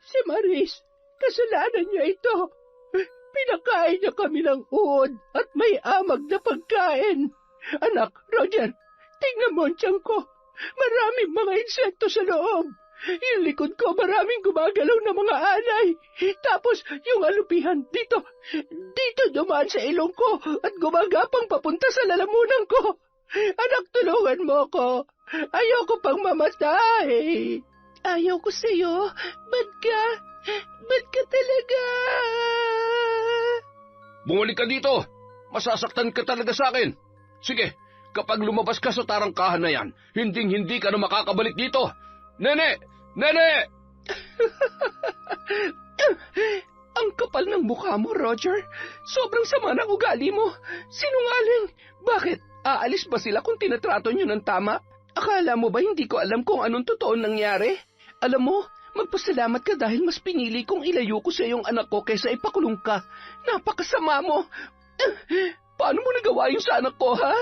Si Maris, kasalanan niya ito. Pinakain niya kami ng uod at may amag na pagkain. Anak, Roger, tingnan mo ang tiyan ko. Maraming mga insekto sa loob. Yung likod ko, maraming gumagalaw na mga alay. Tapos, yung alupihan, dito dumaan sa ilong ko at gumagapang papunta sa lalamunan ko. Anak, tulungan mo ko. Ayoko pang mamatay. Ayaw ko sa'yo. Bad ka? Bad ka talaga? Bumalik ka dito! Masasaktan ka talaga sa akin! Sige, kapag lumabas ka sa tarangkahan na yan, hinding-hindi ka na makakabalik dito! Nene! Nene! Ang kapal ng mukha mo, Roger. Sobrang sama ng ugali mo. Sinungaling. Bakit? Aalis ba sila kung tinatrato nyo ng tama? Akala mo ba hindi ko alam kung anong totoong nangyari? Alam mo, magpasalamat ka dahil mas pinili kong ilayo ko sa iyong anak ko kaysa ipakulong ka. Napakasama mo. Paano mo nagawa yun sa anak ko, ha?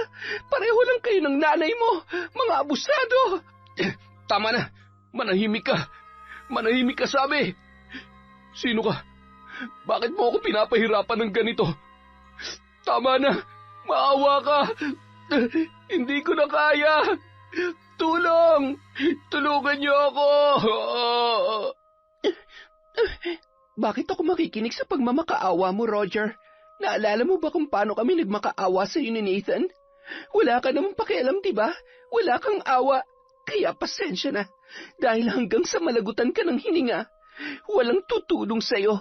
Pareho lang kayo ng nanay mo. Mga abusado. Tama na. Manahimik ka. Manahimik ka, sabi. Sino ka? Bakit mo ako pinapahirapan ng ganito? Tama na. Maawa ka. Hindi ko na kaya. Tulong! Tulungan niyo ako! Bakit ako makikinig sa pagmamakaawa mo, Roger? Naalala mo ba kung paano kami nagmakaawa sa iyo ni Nathan? Wala ka namang pakialam, diba? Wala kang awa. Kaya pasensya na. Dahil hanggang sa malagutan ka ng hininga, walang tutulong sa'yo.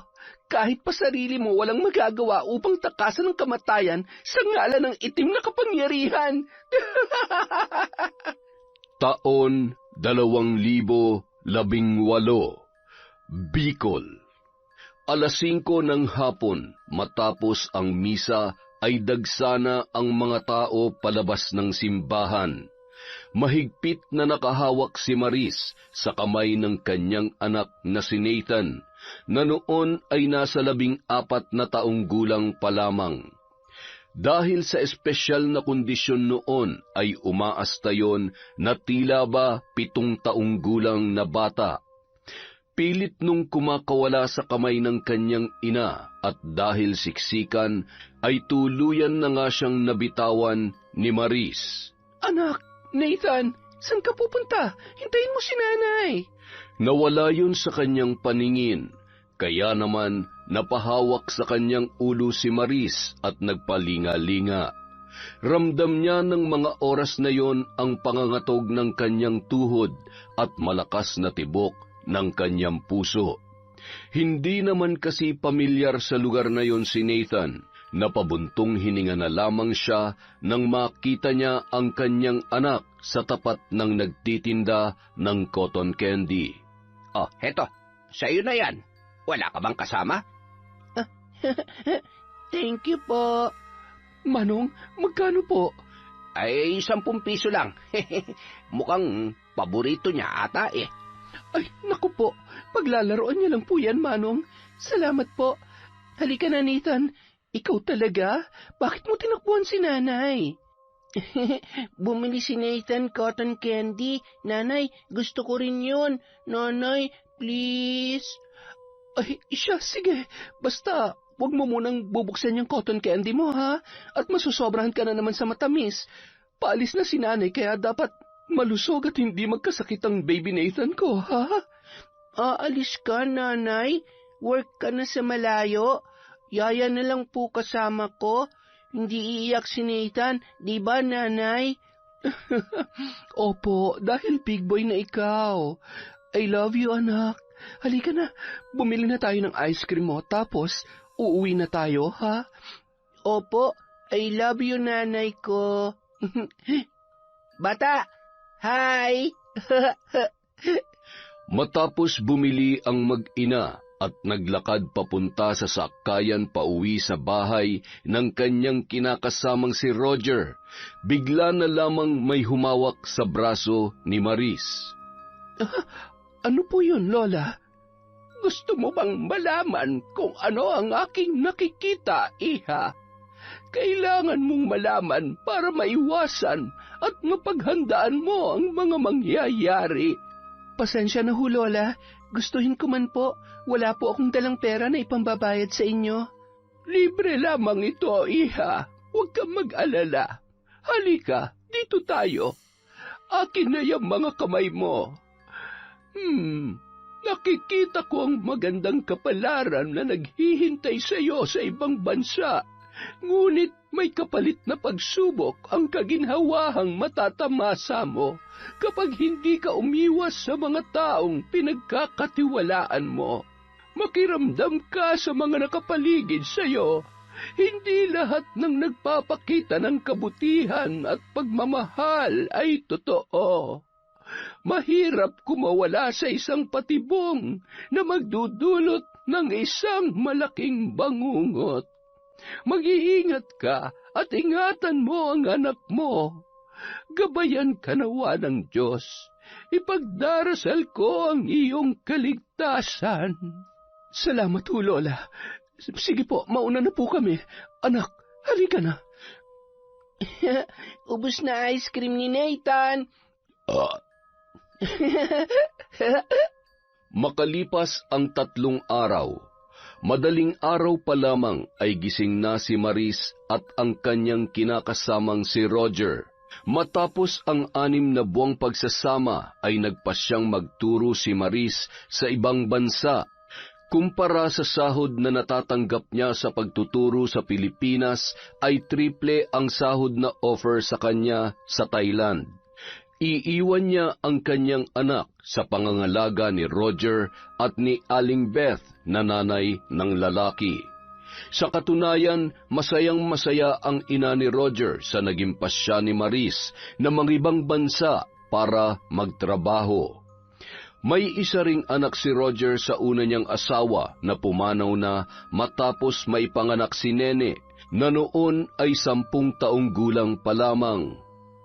Kahit pa sarili mo walang magagawa upang takasan ng kamatayan sa ngalan ng itim na kapangyarihan. Taon 2018, Bicol. Alas 5 ng hapon, matapos ang misa, ay dagsana ang mga tao palabas ng simbahan. Mahigpit na nakahawak si Maris sa kamay ng kanyang anak na si Nathan, na noon ay nasa 14 na taong gulang pa lamang. Dahil sa espesyal na kondisyon noon ay umaasta yon na tila ba 7 taong gulang na bata. Pilit nung kumakawala sa kamay ng kanyang ina at dahil siksikan ay tuluyan na nga siyang nabitawan ni Maris. Anak, Nathan, saan ka pupunta? Hintayin mo si nanay. Nawala yun sa kanyang paningin, kaya naman napahawak sa kanyang ulo si Maris at nagpalinga-linga. Ramdam niya ng mga oras na yon ang pangangatog ng kanyang tuhod at malakas na tibok ng kanyang puso. Hindi naman kasi pamilyar sa lugar na yon si Nathan. Napabuntong hininga na lamang siya nang makita niya ang kanyang anak sa tapat ng nagtitinda ng cotton candy. Oh, heto. Sa'yo na yan. Wala ka bang kasama? Thank you po. Manong, magkano po? Ay, 10 piso lang. Mukhang paborito niya ata eh. Ay, naku po. Paglalaroan niya lang po yan, Manong. Salamat po. Halika na, Nathan. Ikaw talaga? Bakit mo tinakbuhan si nanay? Bumili si Nathan cotton candy. Nanay, gusto ko rin yun. Nanay, please. Ay, siya, sige. Basta, huwag mo munang bubuksan yung cotton candy mo, ha? At masusobrahan ka na naman sa matamis. Paalis na si nanay, kaya dapat malusog at hindi magkasakit ang baby Nathan ko, ha? Aalis ka, nanay? Work ka na sa malayo? Yaya na lang po kasama ko. Hindi iiyak si Nathan, di ba, nanay? Opo, dahil big boy na ikaw. I love you, anak. Halika na, bumili na tayo ng ice cream mo, tapos uuwi na tayo, ha? Opo, I love you, nanay ko. Bata, hi! Matapos bumili ang mag-ina at naglakad papunta sa sakayan pauwi sa bahay ng kanyang kinakasamang si Roger, bigla na lamang may humawak sa braso ni Maris. Ano po yun, Lola? Gusto mo bang malaman kung ano ang aking nakikita, iha? Kailangan mong malaman para maiwasan at mapaghandaan mo ang mga mangyayari. Pasensya na ho, Lola. gustuhin ko man po, wala po akong dalang pera na ipambabayad sa inyo. Libre lamang ito, iha. Huwag kang mag-alala. Halika, dito tayo. Akin na yung mga kamay mo. Nakikita ko ang magandang kapalaran na naghihintay sa iyo sa ibang bansa. Ngunit may kapalit na pagsubok ang kaginhawahang matatamasa mo kapag hindi ka umiwas sa mga taong pinagkakatiwalaan mo. Makiramdam ka sa mga nakapaligid sa iyo. Hindi lahat ng nagpapakita ng kabutihan at pagmamahal ay totoo. Mahirap kumawala sa isang patibong na magdudulot ng isang malaking bangungot. Mag-iingat ka at ingatan mo ang anak mo. Gabayan ka nawa ng Diyos. Ipagdarasal ko ang iyong kaligtasan. Salamat ho, Lola. Sige po, mauna na po kami. Anak, halika na. Ubus na ice cream ni Nathan. Makalipas ang 3 araw, madaling araw pa lamang ay gising na si Maris at ang kanyang kinakasamang si Roger. Matapos ang 6 na buwang pagsasama ay nagpasyang magturo si Maris sa ibang bansa. Kumpara sa sahod na natatanggap niya sa pagtuturo sa Pilipinas ay triple ang sahod na offer sa kanya sa Thailand. Iiwan niya ang kanyang anak sa pangangalaga ni Roger at ni Aling Beth na nanay ng lalaki. Sa katunayan, masayang-masaya ang ina ni Roger sa naging pasya ni Maris na mangibang bansa para magtrabaho. May isa ring anak si Roger sa una niyang asawa na pumanaw na matapos maipanganak si Nene na noon ay 10 taong gulang pa lamang.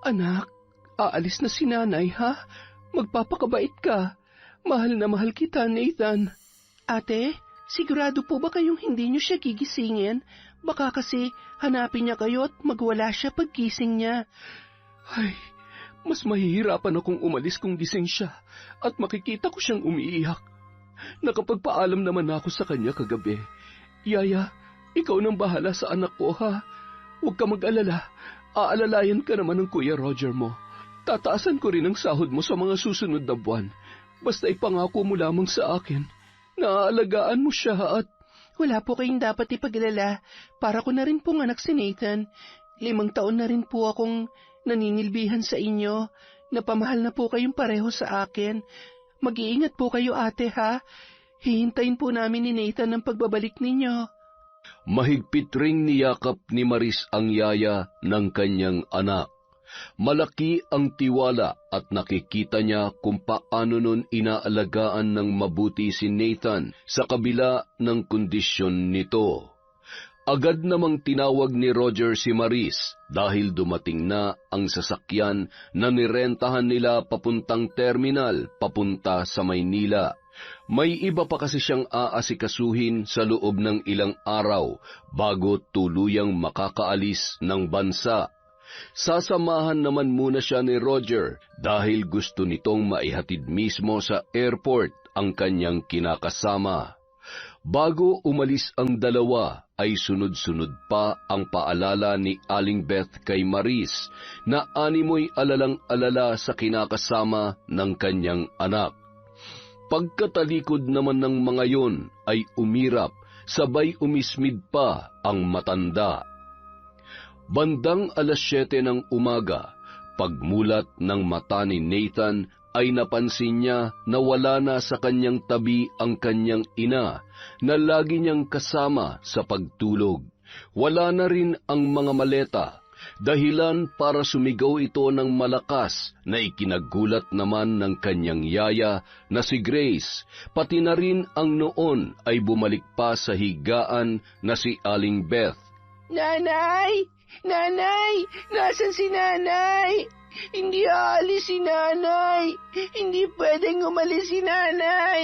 Anak, aalis na si nanay, ha? Magpapakabait ka. Mahal na mahal kita, Nathan. Ate, sigurado po ba kayong hindi niyo siya gigisingin? Baka kasi hanapin niya kayo at magwala siya pagkising niya. Ay, mas mahihirapan akong umalis kung gising siya at makikita ko siyang umiiyak. Nakapagpaalam naman ako sa kanya kagabi. Yaya, ikaw nang bahala sa anak ko, ha? Huwag ka mag-alala. Aalalayan ka naman ng Kuya Roger mo. Tataasan ko rin ang sahod mo sa mga susunod na buwan. Basta ipangako mo lamang sa akin na aalagaan mo siya at... Wala po kayong dapat ipag-alala. Para ko na rin pong anak si Nathan. 5 taon na rin po akong naninilbihan sa inyo. Napamahal na po kayong pareho sa akin. Mag-iingat po kayo, ate, ha? Hihintayin po namin ni Nathan ang pagbabalik ninyo. Mahigpit ring niyakap ni Maris ang yaya ng kanyang anak. Malaki ang tiwala at nakikita niya kung paano nun inaalagaan ng mabuti si Nathan sa kabila ng kondisyon nito. Agad namang tinawag ni Roger si Maris dahil dumating na ang sasakyan na nirentahan nila papuntang terminal papunta sa Maynila. May iba pa kasi siyang aasikasuhin sa loob ng ilang araw bago tuluyang makakaalis ng bansa. Sasamahan naman muna siya ni Roger dahil gusto nitong maihatid mismo sa airport ang kanyang kinakasama. Bago umalis ang dalawa ay sunod-sunod pa ang paalala ni Aling Beth kay Maris na animoy alalang-alala sa kinakasama ng kanyang anak. Pagkatalikod naman ng mga yon ay umirap, sabay umismid pa ang matanda. Bandang 7:00 ng umaga, pagmulat ng mata ni Nathan ay napansin niya na wala na sa kanyang tabi ang kanyang ina na lagi niyang kasama sa pagtulog. Wala na rin ang mga maleta, dahilan para sumigaw ito ng malakas na ikinagulat naman ng kanyang yaya na si Grace, pati na rin ang noon ay bumalik pa sa higaan na si Aling Beth. Nanay! Nanay! Nasaan si nanay? Hindi aalis si nanay. Hindi pwedeng umalis si nanay.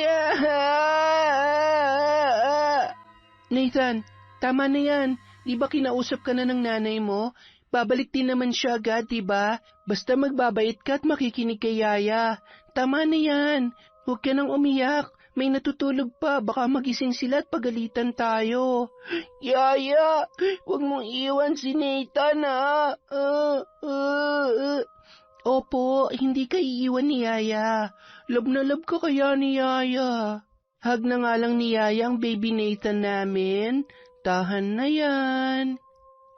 Nathan, tama na yan. Di ba kinausap ka na ng nanay mo? Babalik din naman siya agad, di ba? Basta magbabait ka at makikinig kay Yaya. Tama na yan. Huwag ka nang umiyak. may natutulog pa. Baka magising sila at pagalitan tayo. Yaya, huwag mong iwan si Nathan, ha? Opo, hindi ka iiwan ni Yaya. Love na love ka kaya ni Yaya. Hug na nga lang ni Yaya ang baby Nathan namin. Tahan na yan.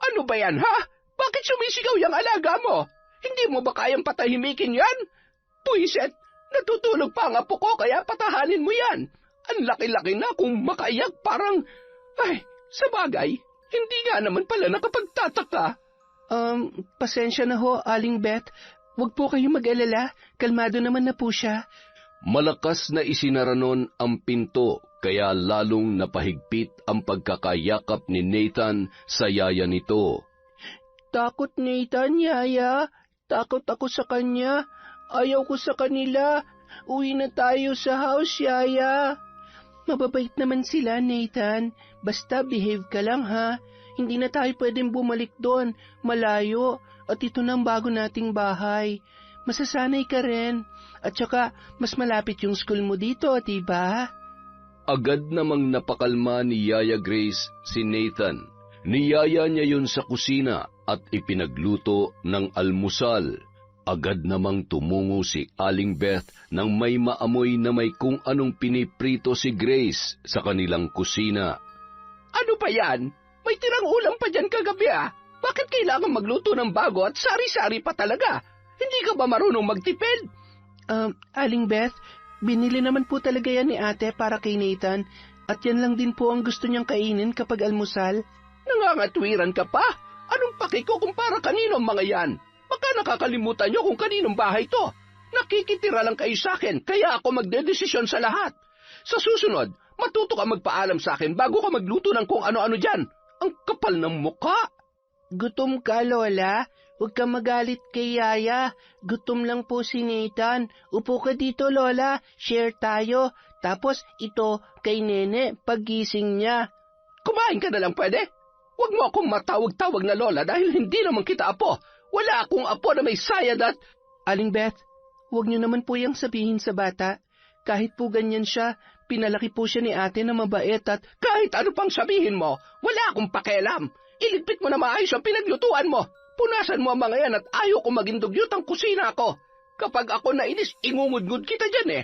Ano ba yan, ha? Bakit sumisigaw yung alaga mo? Hindi mo ba kayang patahimikin yan? Puiset, natutulog pa ang apo ko kaya patahanin mo yan. Ang laki-laki na kung makaiyak parang... Ay, sa bagay, hindi nga naman pala nakapagtataka. Pasensya na ho, Aling Beth. Huwag po kayong mag-alala. Kalmado naman na po siya. Malakas na isinara nun ang pinto, kaya lalong napahigpit ang pagkakayakap ni Nathan sa yaya nito. Takot, Nathan, Yaya. Takot ako sa kanya. Ayaw ko sa kanila. Uwi na tayo sa house, Yaya. Mababait naman sila, Nathan. Basta behave ka lang, ha? Hindi na tayo pwedeng bumalik doon. Malayo. At ito na ang bago nating bahay. Masasanay ka rin. At saka, mas malapit yung school mo dito, diba? Agad namang napakalma ni Yaya Grace si Nathan. Niyaya niya yun sa kusina at ipinagluto ng almusal. Agad namang tumungo si Aling Beth nang may maamoy na may kung anong piniprito si Grace sa kanilang kusina. Ano pa yan? May tirang ulam pa dyan kagabi, ah. Bakit kailangan magluto ng bago at sari-sari pa talaga? Hindi ka ba marunong magtipid? Aling Beth, binili naman po talaga yan ni ate para kay Nathan at yan lang din po ang gusto niyang kainin kapag almusal. Nangangatwiran ka pa? Anong paki ko kung para kanino ang mga yan? Baka nakakalimutan niyo kung kaninong bahay to. Nakikitira lang kayo sa akin, kaya ako magdedesisyon sa lahat. Sa susunod, matuto ka magpaalam sa akin bago ka magluto ng kung ano-ano dyan. Ang kapal ng mukha. Gutom ka, Lola? Huwag ka magalit kay Yaya. Gutom lang po si Nathan. Upo ka dito, Lola. Share tayo. Tapos ito kay Nene paggising niya. Kumain ka na lang pwede? Huwag mo akong matawag-tawag na Lola dahil hindi naman kita apo. Wala akong apo na may sayad at... Aling Beth, huwag niyo naman po yung sabihin sa bata. Kahit po ganyan siya, pinalaki po siya ni ate na mabait at... Kahit ano pang sabihin mo, wala akong pakialam. Iligpit mo na maayos ang pinaglutuan mo. Punasan mo ang mga yan at ayaw ko maging dugyot ang kusina ko. Kapag ako nainis, ingungud-ngud kita dyan eh.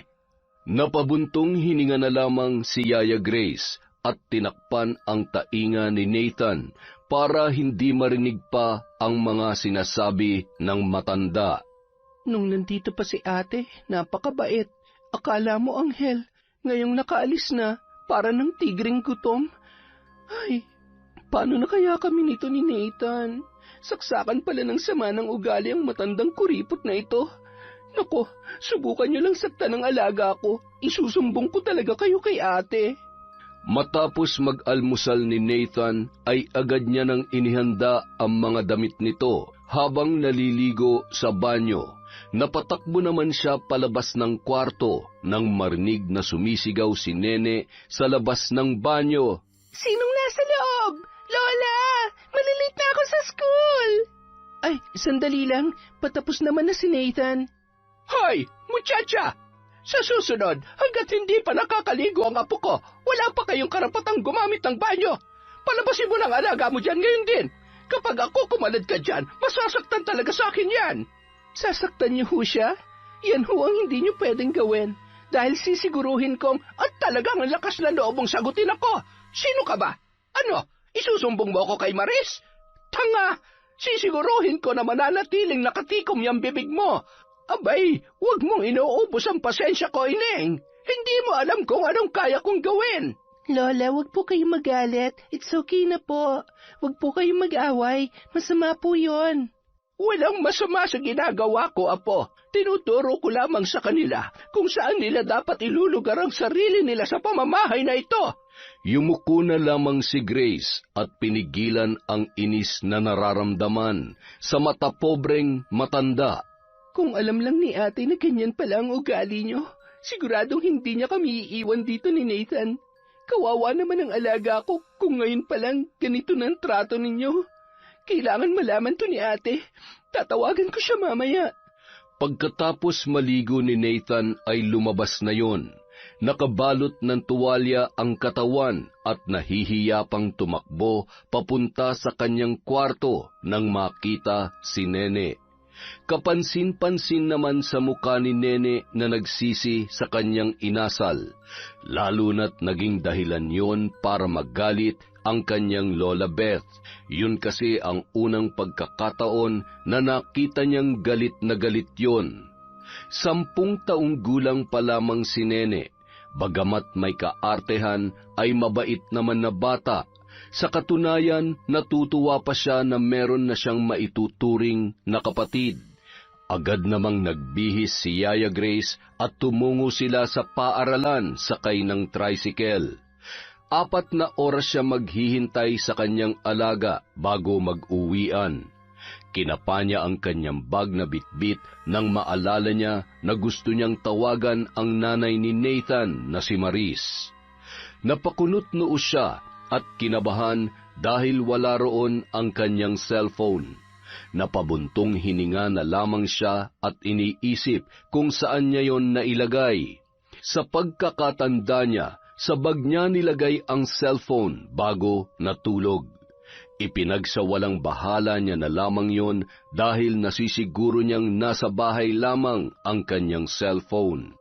Napabuntong hininga na lamang si Yaya Grace at tinakpan ang tainga ni Nathan para hindi marinig pa ang mga sinasabi ng matanda. Nung nandito pa si ate, napakabait. Akala mo anghel, ngayong nakaalis na, para ng tigring gutom. Ay, paano na kaya kami nito ni Nathan? Saksakan pala ng sama ng ugali ang matandang kuripot na ito. Nako, subukan niyo lang saktan ng alaga ko. Isusumbong ko talaga kayo kay ate. Matapos mag-almusal ni Nathan ay agad niya nang inihanda ang mga damit nito habang naliligo sa banyo. Napatakbo naman siya palabas ng kwarto nang marinig na sumisigaw si Nene sa labas ng banyo. Sinong nasa loob? Lola, malilate na ako sa school. Ay, sandali lang. Patapos naman na si Nathan. Hoy, muchacha! Sa susunod, hanggat hindi pa nakakaligo ang apo ko, wala pa kayong karapatang gumamit ng banyo. Palabasin mo ng alaga mo dyan ngayon din. Kapag ako kumalad ka dyan, masasaktan talaga sa akin yan. Sasaktan niyo ho siya? Yan ho ang hindi niyo pwedeng gawin. Dahil sisiguruhin kong at talagang lakas na loob mong sagutin ako. Sino ka ba? Ano, isusumbong mo ako kay Maris? Tanga! Sisiguruhin ko na mananatiling nakatikom yung bibig mo. Abay, huwag mong inuubos ang pasensya ko, Ineng. Hindi mo alam kung anong kaya kong gawin. Lola, huwag po kayong magalit. It's okay na po. Huwag po kayong mag-away. Masama po yon. Walang masama sa ginagawa ko, Apo. Tinuturo ko lamang sa kanila kung saan nila dapat ilulugar ang sarili nila sa pamamahay na ito. Yumuko na lamang si Grace at pinigilan ang inis na nararamdaman sa matapobreng matanda. Kung alam lang ni ate na ganyan pala ang ugali niyo, siguradong hindi niya kami iiwan dito ni Nathan. Kawawa naman ang alaga ko kung ngayon pa lang ganito ng trato ninyo. Kailangan malaman to ni ate. Tatawagan ko siya mamaya. Pagkatapos maligo ni Nathan ay lumabas na yon. Nakabalot ng tuwalya ang katawan at nahihiya pang tumakbo papunta sa kanyang kwarto nang makita si Nene. Kapansin-pansin naman sa mukha ni Nene na nagsisi sa kanyang inasal, lalo na't naging dahilan yon para magalit ang kanyang Lola Beth. Yun kasi ang unang pagkakataon na nakita niyang galit na galit yon. 10 taong gulang pa lamang si Nene, bagamat may kaartehan ay mabait naman na bata. Sa katunayan, natutuwa pa siya na meron na siyang maituturing na kapatid. Agad namang nagbihis si Yaya Grace at tumungo sila sa paaralan sakay ng tricycle. 4 na oras siya maghihintay sa kanyang alaga bago mag-uwian. Kinapa niya ang kanyang bag na bitbit nang maalala niya na gusto niyang tawagan ang nanay ni Nathan na si Maris. Napakunot noo siya at kinabahan dahil wala roon ang kanyang cellphone. Napabuntong hininga na lamang siya at iniisip kung saan niya yon nailagay. Sa pagkakatanda niya, sa bag niya nilagay ang cellphone bago natulog. Ipinagsawalang bahala niya na lamang yon dahil nasisiguro niyang nasa bahay lamang ang kanyang cellphone.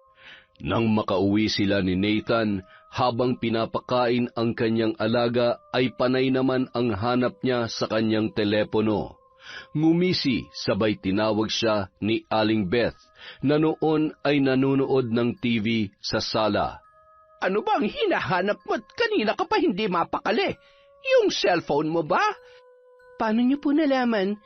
Nang makauwi sila ni Nathan, habang pinapakain ang kanyang alaga ay panay naman ang hanap niya sa kanyang telepono. Ngumisi sabay tinawag siya ni Aling Beth na noon ay nanonood ng TV sa sala. Ano ba ang hinahanap mo at kanina ka pa hindi mapakali? Yung cellphone mo ba? Paano niyo po nalaman?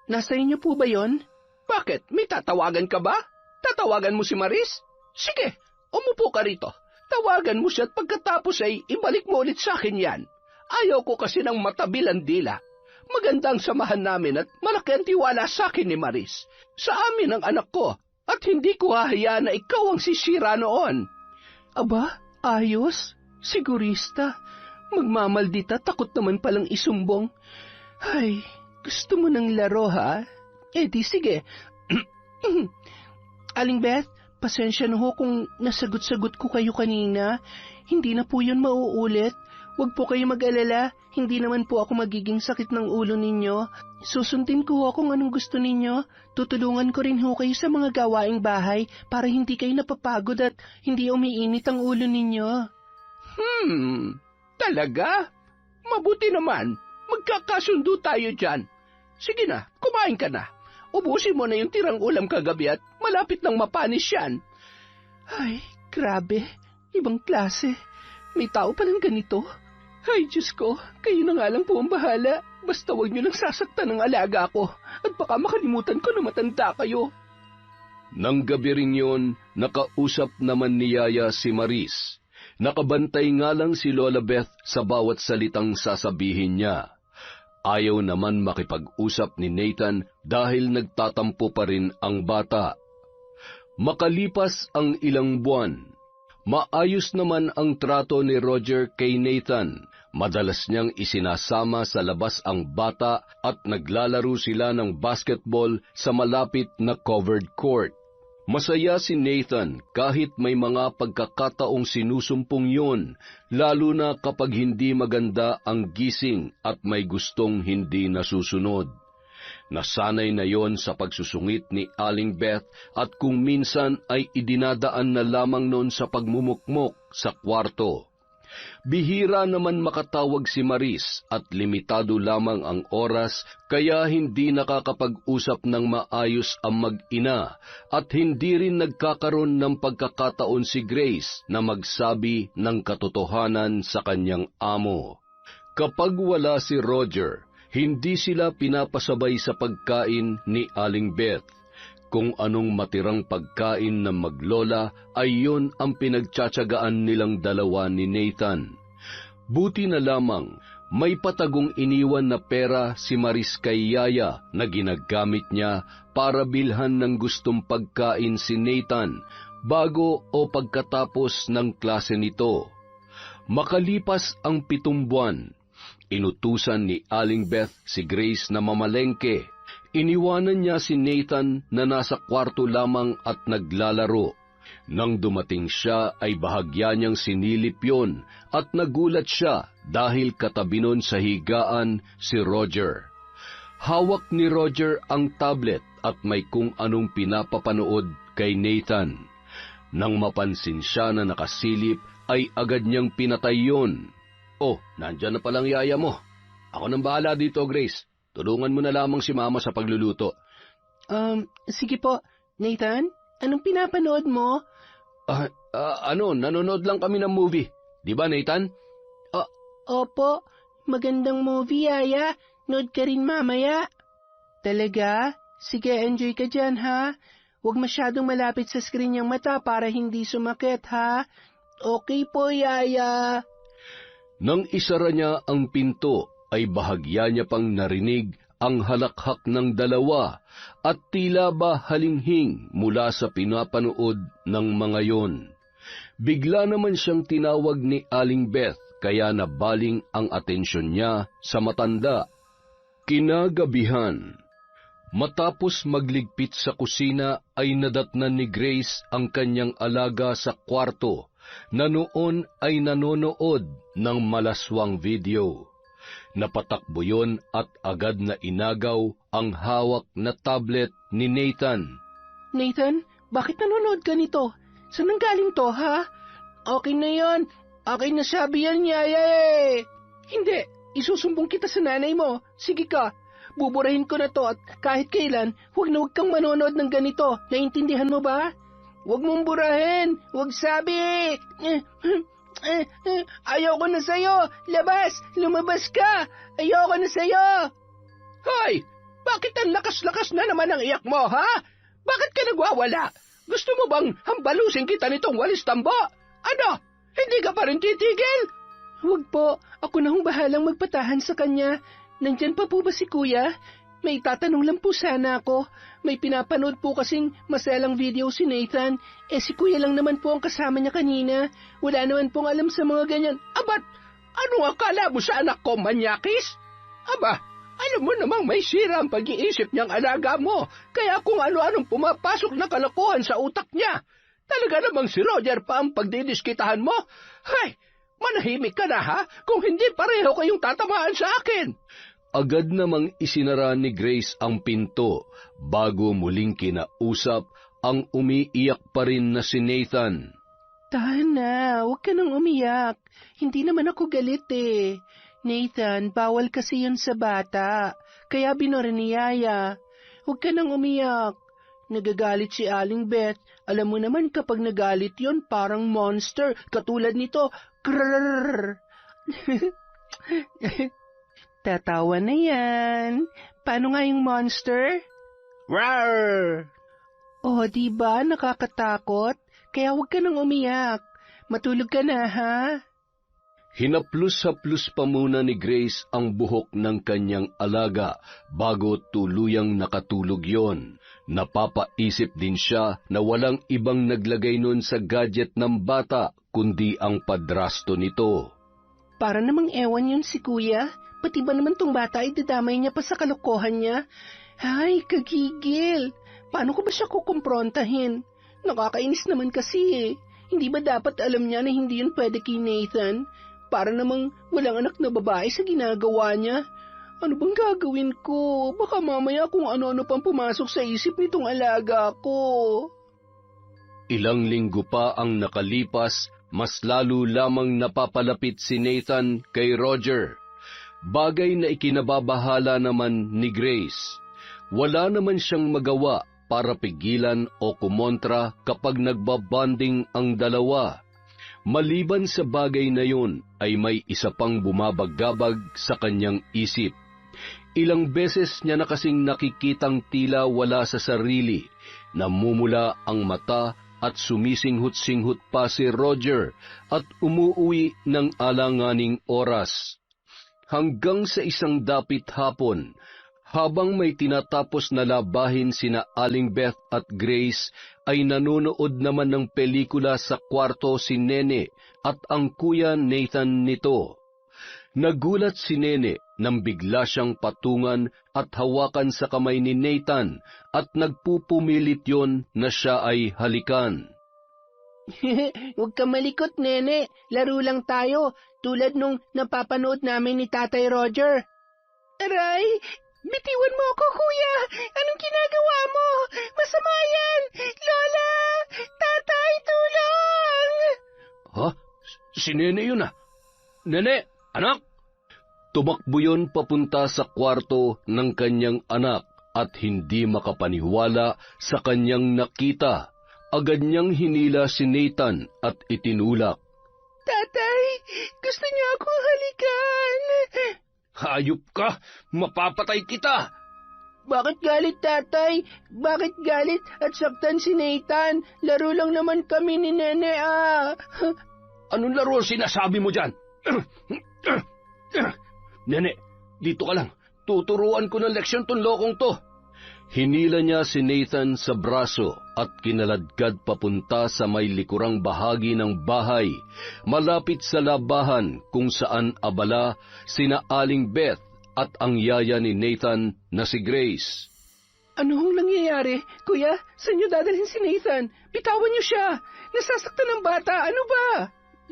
Nasa inyo po ba yon? Bakit? May tatawagan ka ba? Tatawagan mo si Maris? Sige, umupo ka rito. Tawagan mo siya at pagkatapos ay ibalik mo ulit sa akin yan. Ayaw ko kasi ng matabilan dila. Magandang samahan namin at malaki ang tiwala sa akin ni Maris. Sa amin ang anak ko at hindi ko hahayaan na ikaw ang sisira noon. Aba, ayos. Sigurista. Magmamaldita, takot naman palang isumbong. Ay, gusto mo ng laro ha? Eh di sige. Aling Beth, pasensya na ho kung nasagot-sagot ko kayo kanina. Hindi na po yun mauulit. Huwag po kayo mag-alala. Hindi naman po ako magiging sakit ng ulo ninyo. Susundin ko ho kung anong gusto ninyo. Tutulungan ko rin ho kayo sa mga gawaing bahay para hindi kayo napapagod at hindi umiinit ang ulo ninyo. Talaga? Mabuti naman. Magkakasundo tayo dyan. Sige na, kumain ka na. Ubusin mo na yung tirang ulam kagabi at malapit nang mapanis yan. Ay, grabe. Ibang klase. May tao palang ganito. Ay, Diyos ko, kayo na nga lang po ang bahala. Basta huwag niyo lang sasaktan ng alaga ko at baka makalimutan ko na matanda kayo. Nang gabi rin yun, nakausap naman ni Yaya si Maris. Nakabantay nga lang si Lola Beth sa bawat salitang sasabihin niya. Ayaw naman makipag-usap ni Nathan dahil nagtatampo pa rin ang bata. Makalipas ang ilang buwan, maayos naman ang trato ni Roger kay Nathan. Madalas niyang isinasama sa labas ang bata at naglalaro sila ng basketball sa malapit na covered court. Masaya si Nathan kahit may mga pagkakataong sinusumpong yun, lalo na kapag hindi maganda ang gising at may gustong hindi nasusunod. Nasanay na yon sa pagsusungit ni Aling Beth at kung minsan ay idinadaan na lamang noon sa pagmumukmok sa kwarto. Bihira naman makatawag si Maris at limitado lamang ang oras kaya hindi nakakapag-usap ng maayos ang mag-ina at hindi rin nagkakaroon ng pagkakataon si Grace na magsabi ng katotohanan sa kanyang amo. Kapag wala si Roger, hindi sila pinapasabay sa pagkain ni Aling Beth. Kung anong matirang pagkain ng maglola ay yun ang pinagtsatsagaan nilang dalawa ni Nathan. Buti na lamang, may patagong iniwan na pera si Maris kay Yaya na ginagamit niya para bilhan ng gustong pagkain si Nathan bago o pagkatapos ng klase nito. Makalipas ang 7 buwan, inutusan ni Aling Beth si Grace na mamalengke. Iniwanan niya si Nathan na nasa kwarto lamang at naglalaro. Nang dumating siya ay bahagya niyang sinilip yon at nagulat siya dahil katabi nun sa higaan si Roger. Hawak ni Roger ang tablet at may kung anong pinapapanood kay Nathan. Nang mapansin siya na nakasilip ay agad niyang pinatay yun. "Oh, nandyan na palang yaya mo. Ako nang bahala dito, Grace. Tulungan mo na lamang si Mama sa pagluluto." Sige po. Nathan, anong pinapanood mo? Nanonood lang kami ng movie. Di ba, Nathan? Opo, magandang movie, Yaya. Nood ka rin mamaya. Talaga? Sige, enjoy ka dyan, ha? Huwag masyadong malapit sa screen yung mata para hindi sumakit, ha? Okay po, Yaya. Nang isara niya ang pinto, ay bahagya niya pang narinig ang halakhak ng dalawa at tila ba halinghing mula sa pinapanood ng mga yon. Bigla naman siyang tinawag ni Aling Beth kaya nabaling ang atensyon niya sa matanda. Kinagabihan, matapos magligpit sa kusina ay nadatnan ni Grace ang kanyang alaga sa kwarto na noon ay nanonood ng malaswang video. Napatakbo yon at agad na inagaw ang hawak na tablet ni Nathan. Nathan, bakit nanonood ka nito? Saan nang galing to, ha? Okay na yon. Okay na sabi yan, Yaya eh. Hindi, isusumbong kita sa nanay mo. Sige ka, buburahin ko na to at kahit kailan, huwag kang manonood ng ganito. Naintindihan mo ba? Huwag mong burahin, huwag sabi. Ayoko na sa'yo! Labas! Lumabas ka! Ayoko na sa'yo! Hoy! Bakit ang lakas-lakas na naman ang iyak mo, ha? Bakit ka nagwawala? Gusto mo bang hambalusin kita nitong walis tambo? Ano? Hindi ka pa rin titigil? Huwag po. Ako na hong bahalang magpatahan sa kanya. Nandyan pa po ba si Kuya? May tatanong lang po sana ako. May pinapanood po kasing masalang video si Nathan. Si Kuya lang naman po ang kasama niya kanina. Wala naman pong alam sa mga ganyan. Abat, ano akala mo sa anak ko, manyakis? Aba, alam mo namang may sira ang pag-iisip niyang alaga mo. Kaya kung ano-anong pumapasok na kalokohan sa utak niya. Talaga namang si Roger pa ang pagdidiskitahan mo? Hay, manahimik ka na ha, kung hindi pareho kayong tatamaan sa akin. Agad namang isinara ni Grace ang pinto bago muling kinausap ang umiiyak pa rin na si Nathan. Tahan na, huwag ka nang umiyak. Hindi naman ako galit eh. Nathan, bawal kasi yun sa bata. Kaya binura ni Yaya. Huwag ka nang umiyak. Nagagalit si Aling Beth. Alam mo naman kapag nagalit yon parang monster. Katulad nito. Krrrr. Tatawa na yan. Paano nga yung monster? Rawr! Oh, diba? Nakakatakot. Kaya huwag ka nang umiyak. Matulog ka na, ha? Hinaplos-haplos pa muna ni Grace ang buhok ng kanyang alaga bago tuluyang nakatulog yon. Napapaisip din siya na walang ibang naglagay nun sa gadget ng bata kundi ang padrasto nito. Para namang ewan yun si Kuya. Pati ba naman tong bata ay dadamay niya pa sa kalokohan niya? Ay, kagigil. Paano ko ba siya kukumprontahin? Nakakainis naman kasi eh. Hindi ba dapat alam niya na hindi yun pwede kay Nathan? Para namang walang anak na babae sa ginagawa niya. Ano bang gagawin ko? Baka mamaya kung ano-ano pang pumasok sa isip nitong alaga ko. Ilang linggo pa ang nakalipas, mas lalo lamang napapalapit si Nathan kay Roger. Bagay na ikinababahala naman ni Grace. Wala naman siyang magawa para pigilan o kumontra kapag nagbabanding ang dalawa. Maliban sa bagay na yun, ay may isa pang bumabagabag sa kanyang isip. Ilang beses niya na kasing nakikitang tila wala sa sarili, namumula ang mata at sumisinghut-singhut pa si Roger at umuuwi ng alanganing oras. Hanggang sa isang dapit hapon, habang may tinatapos na labahin sina Aling Beth at Grace, ay nanonood naman ng pelikula sa kwarto si Nene at ang kuya Nathan nito. Nagulat si Nene nang bigla siyang patungan at hawakan sa kamay ni Nathan at nagpupumilit yon na siya ay halikan. Huwag ka malikot, nene. Laro lang tayo, tulad nung napapanood namin ni Tatay Roger. Aray, bitiwan mo ako, kuya. Anong ginagawa mo? Masama yan! Lola! Tatay, tulong! Ha? Si Nene yun ah. Nene, anak! Tumakbo yun papunta sa kwarto ng kanyang anak at hindi makapaniwala sa kanyang nakita. Agad niyang hinila si Nathan at itinulak. Tatay, gusto niya akong halikan. Hayop ka! Mapapatay kita! Bakit galit, tatay? Bakit galit at saktan si Nathan? Laro lang naman kami ni Nene, ah. Anong laro sinasabi mo dyan? Nene, dito ka lang. Tuturuan ko ng leksyon tong lokong to. Hinila niya si Nathan sa braso at kinaladkad papunta sa may likurang bahagi ng bahay, malapit sa labahan kung saan abala sina Aling Beth at ang yaya ni Nathan na si Grace. Ano hong nangyayari? Kuya, saan niyo dadalhin si Nathan? Bitawan niyo siya! Nasasaktan ng bata, ano ba?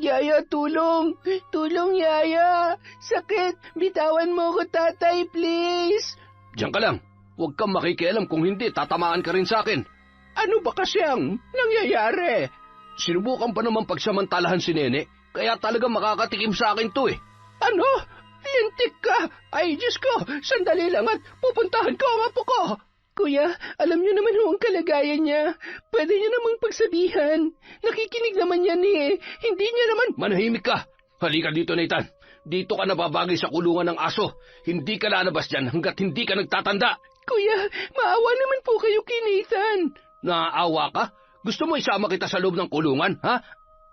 Yaya, tulong! Tulong, Yaya! Sakit! Bitawan mo ko, tatay, please! Diyan ka lang. Huwag kang makikialam, kung hindi, tatamaan ka rin sa akin. Ano ba kasyang nangyayari? Sinubukan pa naman pagsamantalahan si Nene, kaya talaga makakatikim sa akin to eh. Ano? Lintik ka! Ay, Diyos ko! Sandali lang at pupuntahan ko ang apo ko! Kuya, alam niyo naman ho ang kalagayan niya. Pwede niyo namang pagsabihan. Nakikinig naman yan eh. Hindi niya naman... Manahimik ka! Halika dito, Nathan. Dito ka nababagay sa kulungan ng aso. Hindi ka lalabas dyan hanggat hindi ka nagtatanda. Kuya, maawa naman po kayo kay Nathan. Naaawa ka? Gusto mo isama kita sa loob ng kulungan, ha?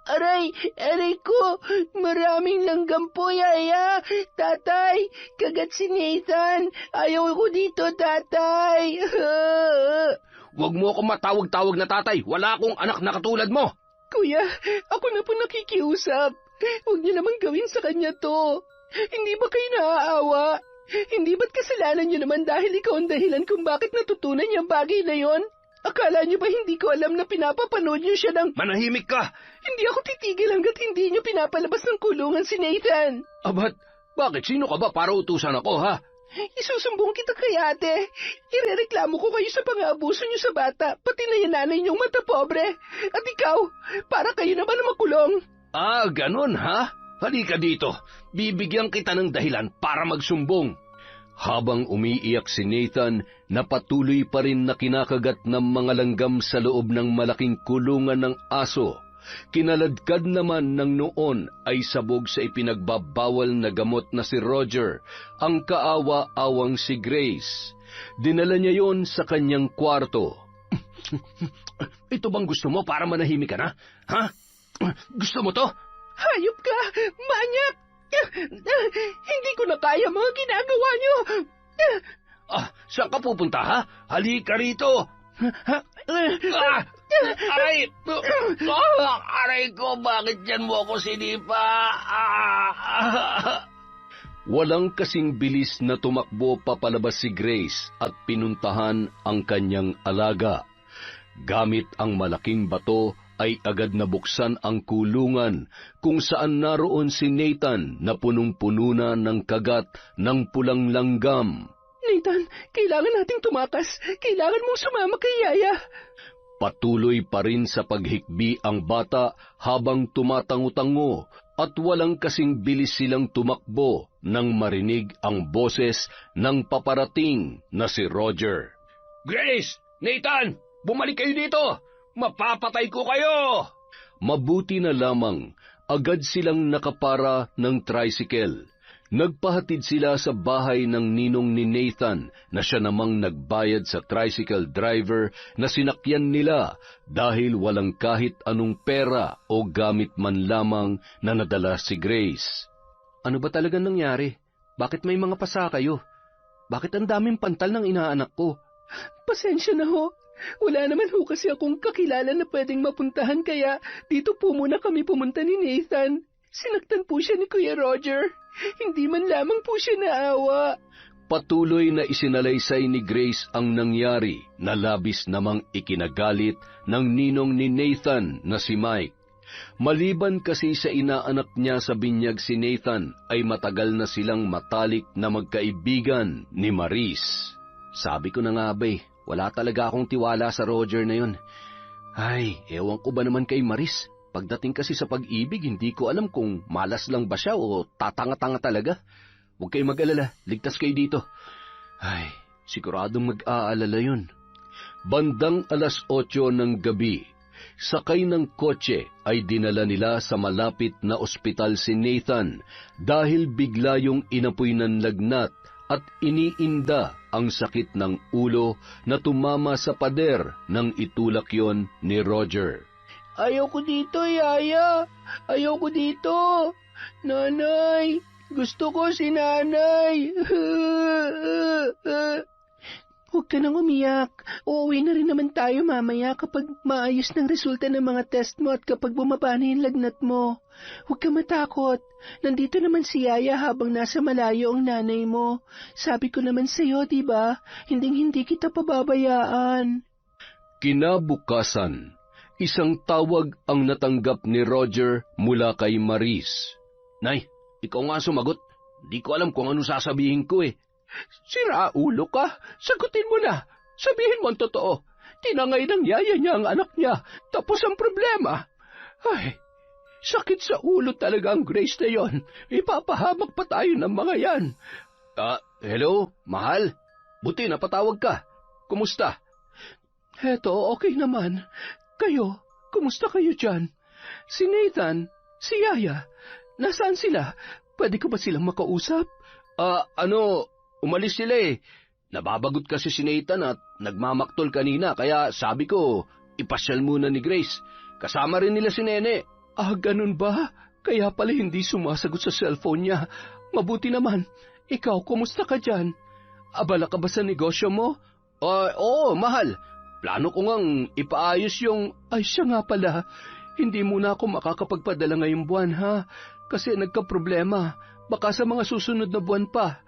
Aray ko, maraming langgam po, Yaya. Tatay, kagat si Nathan. Ayaw ko dito, tatay. Huwag mo akong matawag-tawag na tatay. Wala akong anak na katulad mo. Kuya, ako na po nakikiusap. Huwag niyo naman gawin sa kanya to. Hindi ba kayo naaawa? Hindi ba't kasalanan niyo naman dahil ikaw ang dahilan kung bakit natutunan niya bagay na yon? Akala niyo ba hindi ko alam na pinapapanood niyo siya ng... Manahimik ka! Hindi ako titigil hanggat hindi niyo pinapalabas ng kulungan si Nathan. Abat, bakit? Sino ka ba para utusan ako, ha? Isusumbong kita kay ate. Irereklamo ko kayo sa pang-aabuso niyo sa bata, pati na yung nanay niyong mata pobre. At ikaw, para kayo naman na makulong. Ah, ganun, ha? Halika dito. Bibigyan kita ng dahilan para magsumbong. Habang umiiyak si Nathan, napatuloy pa rin na kinakagat ng mga langgam sa loob ng malaking kulungan ng aso. Kinaladkad naman ng noon ay sabog sa ipinagbabawal na gamot na si Roger, ang kaawa-awang si Grace. Dinala niya yon sa kanyang kwarto. Ito bang gusto mo para manahimik ka na? Ha? Gusto mo to? Hayop ka! Manyak! Hindi ko na kaya mga ginagawa niyo! Saan ka pupunta, ha? Halika rito! Aray! Aray ko, bakit yan mo ako sinipa? Walang kasing bilis na tumakbo papalabas si Grace at pinuntahan ang kanyang alaga. Gamit ang malaking bato ay agad nabuksan ang kulungan kung saan naroon si Nathan na punong-puno na ng kagat ng pulang langgam. Nathan, kailangan nating tumakas. Kailangan mong sumama kay Yaya. Patuloy pa rin sa paghikbi ang bata habang tumatango-tango at walang kasing bilis silang tumakbo nang marinig ang boses ng paparating na si Roger. Grace! Nathan! Bumalik kayo dito! Mapapatay ko kayo! Mabuti na lamang, agad silang nakapara ng tricycle. Nagpahatid sila sa bahay ng ninong ni Nathan na siya namang nagbayad sa tricycle driver na sinakyan nila dahil walang kahit anong pera o gamit man lamang na nadala si Grace. Ano ba talagang nangyari? Bakit may mga pasa kayo? Bakit ang daming pantal ng inaanak ko? Pasensya na ho. Wala naman ho kasi akong kakilala na pwedeng mapuntahan kaya dito po muna kami pumunta ni Nathan. Sinaktan po siya ni Kuya Roger. Hindi man lamang po siya naawa. Patuloy na isinalaysay ni Grace ang nangyari na labis namang ikinagalit ng ninong ni Nathan na si Mike. Maliban kasi sa inaanak niya sa binyag si Nathan, ay matagal na silang matalik na magkaibigan ni Maris. Sabi ko na nga ba wala talaga akong tiwala sa Roger na yun. Ay, ewan ko ba naman kay Maris? Pagdating kasi sa pag-ibig, hindi ko alam kung malas lang ba siya o tatanga-tanga talaga. Huwag kayong mag-alala, ligtas kayo dito. Ay, siguradong mag-aalala yun. Bandang 8:00 ng gabi, sakay ng kotse ay dinala nila sa malapit na ospital si Nathan dahil bigla yung inapoy ng lagnat at iniinda ang sakit ng ulo na tumama sa pader nang itulak yon ni Roger. Ayoko dito, Yaya. Ayoko dito. Nanay, gusto ko si Nanay. Huwag ka nang umiyak. Uuwi na rin naman tayo mamaya kapag maayos ng resulta ng mga test mo at kapag bumaba na yung lagnat mo. Huwag ka matakot. Nandito naman si Yaya habang nasa malayo ang nanay mo. Sabi ko naman sa'yo, diba? Hinding-hindi kita pababayaan. Kinabukasan, isang tawag ang natanggap ni Roger mula kay Maris. Nay, ikaw nga sumagot. Di ko alam kung ano sasabihin ko Sira ulo ka. Sagutin mo na. Sabihin mo ang totoo. Tinangay ng yaya niya ang anak niya. Tapos ang problema. Ay, sakit sa ulo talaga ang Grace na yon. Ipapahamak pa tayo ng mga yan. Hello, mahal? Buti napatawag ka. Kumusta? Heto, okay naman. Kayo, kumusta kayo dyan? Si Nathan, si Yaya, nasaan sila? Pwede ko ba silang makausap? Umalis sila Nababagot kasi si Nathan at nagmamaktol kanina, kaya sabi ko, ipasyal muna ni Grace. Kasama rin nila si Nene. Ganun ba? Kaya pala hindi sumasagot sa cellphone niya. Mabuti naman. Ikaw, kumusta ka dyan? Abala ka ba sa negosyo mo? Oo, mahal. Plano ko ngang ipaayos yung... Ay, siya nga pala. Hindi muna ako makakapagpadala ngayong buwan, ha? Kasi nagka-problema. Baka sa mga susunod na buwan pa.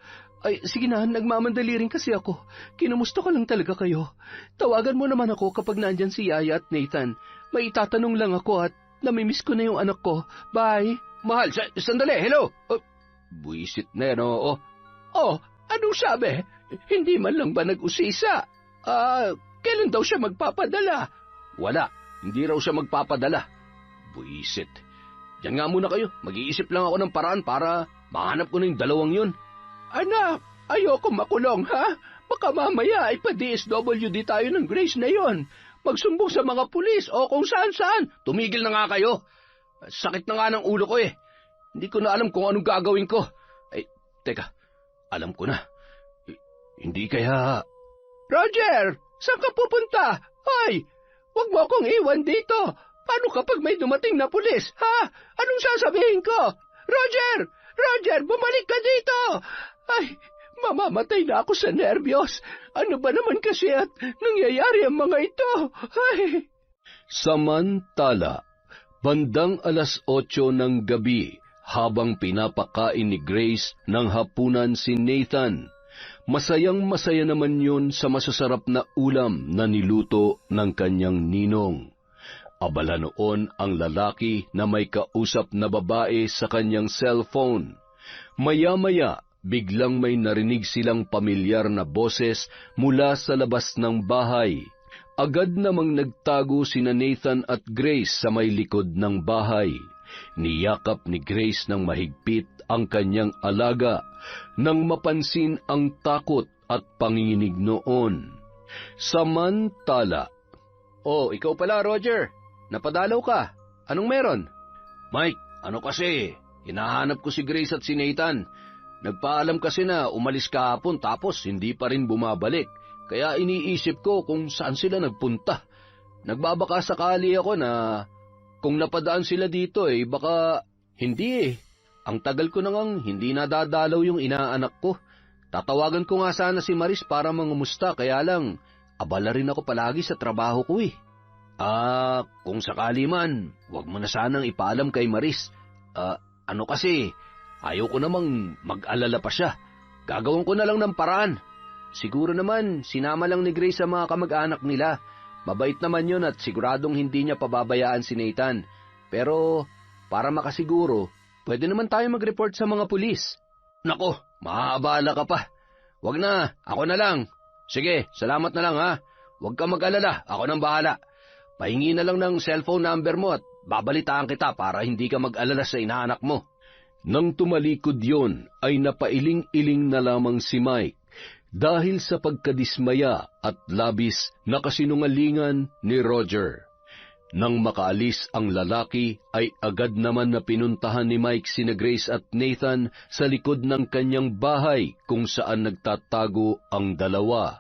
Ay, sige na, nagmamandali rin kasi ako. Kinumusta ko lang talaga kayo. Tawagan mo naman ako kapag nandyan si Yaya at Nathan. May itatanong lang ako at namimiss ko na yung anak ko. Bye. Mahal, sandali, hello. Buisit na yan, oo. Anong sabi? Hindi man lang ba nag-usisa? Kailan daw siya magpapadala? Wala, hindi raw siya magpapadala. Buisit. Diyan nga muna kayo, mag-iisip lang ako ng paraan para mahanap ko na yung dalawang yun. Anak, ayoko makulong, ha? Baka mamaya ay pa-DSWD tayo ng Grace na yon. Magsumbong sa mga pulis o kung saan-saan. Tumigil na nga kayo. Sakit na nga ng ulo ko Hindi ko na alam kung anong gagawin ko. Teka, alam ko na. Hindi kaya... Roger, saan ka pupunta? Hoy, huwag mo akong iwan dito. Paano kapag may dumating na pulis, ha? Anong sasabihin ko? Roger! Roger, bumalik ka dito! Ay, mamamatay na ako sa nervyos. Ano ba naman kasi at nangyayari ang mga ito? Ay! Samantala, bandang 8:00 ng gabi, habang pinapakain ni Grace ng hapunan si Nathan, masayang-masaya naman yun sa masasarap na ulam na niluto ng kanyang ninong. Abala noon ang lalaki na may kausap na babae sa kanyang cellphone. Maya-maya, biglang may narinig silang pamilyar na boses mula sa labas ng bahay. Agad namang nagtago sina Nathan at Grace sa may likod ng bahay. Niyakap ni Grace ng mahigpit ang kanyang alaga nang mapansin ang takot at panginginig noon. Samantala, ikaw pala, Roger. Napadalaw ka. Anong meron? Mike, ano kasi? Hinahanap ko si Grace at si Nathan. Nagpaalam kasi na umalis kahapon tapos hindi pa rin bumabalik. Kaya iniisip ko kung saan sila nagpunta. Nagbabaka sakali ako na kung napadaan sila dito baka hindi Ang tagal ko nang hindi nadadalaw yung inaanak ko. Tatawagan ko nga sana si Maris para mangumusta, kaya lang abala rin ako palagi sa trabaho ko Kung sakali man, wag mo na sanang ipaalam kay Maris. Kasi, ayaw ko namang mag-alala pa siya. Gagawin ko na lang ng paraan. Siguro naman, sinama lang ni Grace sa mga kamag-anak nila. Mabait naman yun at siguradong hindi niya pababayaan si Nathan. Pero, para makasiguro, pwede naman tayo mag-report sa mga pulis. Nako, maaabala ka pa. Wag na, ako na lang. Sige, salamat na lang ha. Huwag ka mag-alala, ako nang bahala. Pahingi na lang ng cellphone number mo at babalitaan kita para hindi ka mag-alala sa inaanak mo. Nang tumalikod yon, ay napailing-iling na lamang si Mike dahil sa pagkadismaya at labis na kasinungalingan ni Roger. Nang makaalis ang lalaki, ay agad naman na pinuntahan ni Mike sina Grace at Nathan sa likod ng kanyang bahay kung saan nagtatago ang dalawa.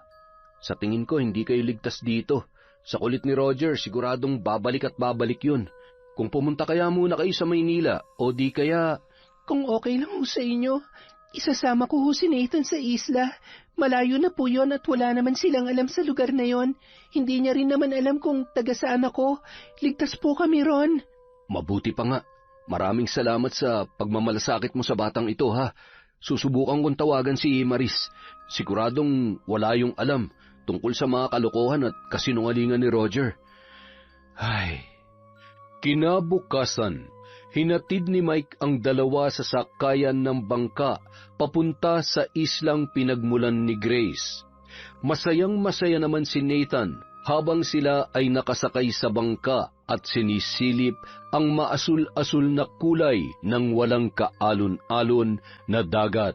Sa tingin ko, hindi kayo ligtas dito. Sa kulit ni Roger, siguradong babalik at babalik yun. Kung pumunta kaya muna kayo sa Maynila, o di kaya... Kung okay lang ho sa inyo, isasama ko ho si Nathan sa isla. Malayo na po yon at wala naman silang alam sa lugar na yon. Hindi niya rin naman alam kung taga saan ako. Ligtas po kami ron. Mabuti pa nga. Maraming salamat sa pagmamalasakit mo sa batang ito, ha. Susubukan kong tawagan si Maris. Siguradong wala yung alam tungkol sa mga kalokohan at kasinungalingan ni Roger. Ay. Kinabukasan, hinatid ni Mike ang dalawa sa sakayan ng bangka papunta sa islang pinagmulan ni Grace. Masayang-masaya naman si Nathan habang sila ay nakasakay sa bangka at sinisilip ang maasul-asul na kulay ng walang kaalon-alon na dagat.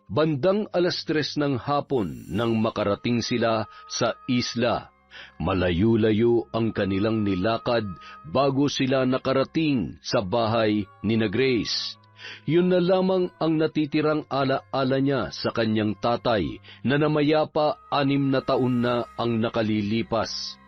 Bandang 3:00 ng hapon nang makarating sila sa isla. Malayo-layo ang kanilang nilakad bago sila nakarating sa bahay ni na Grace. Yun na lamang ang natitirang ala-ala niya sa kanyang tatay na namayapa 6 na taon na ang nakalilipas.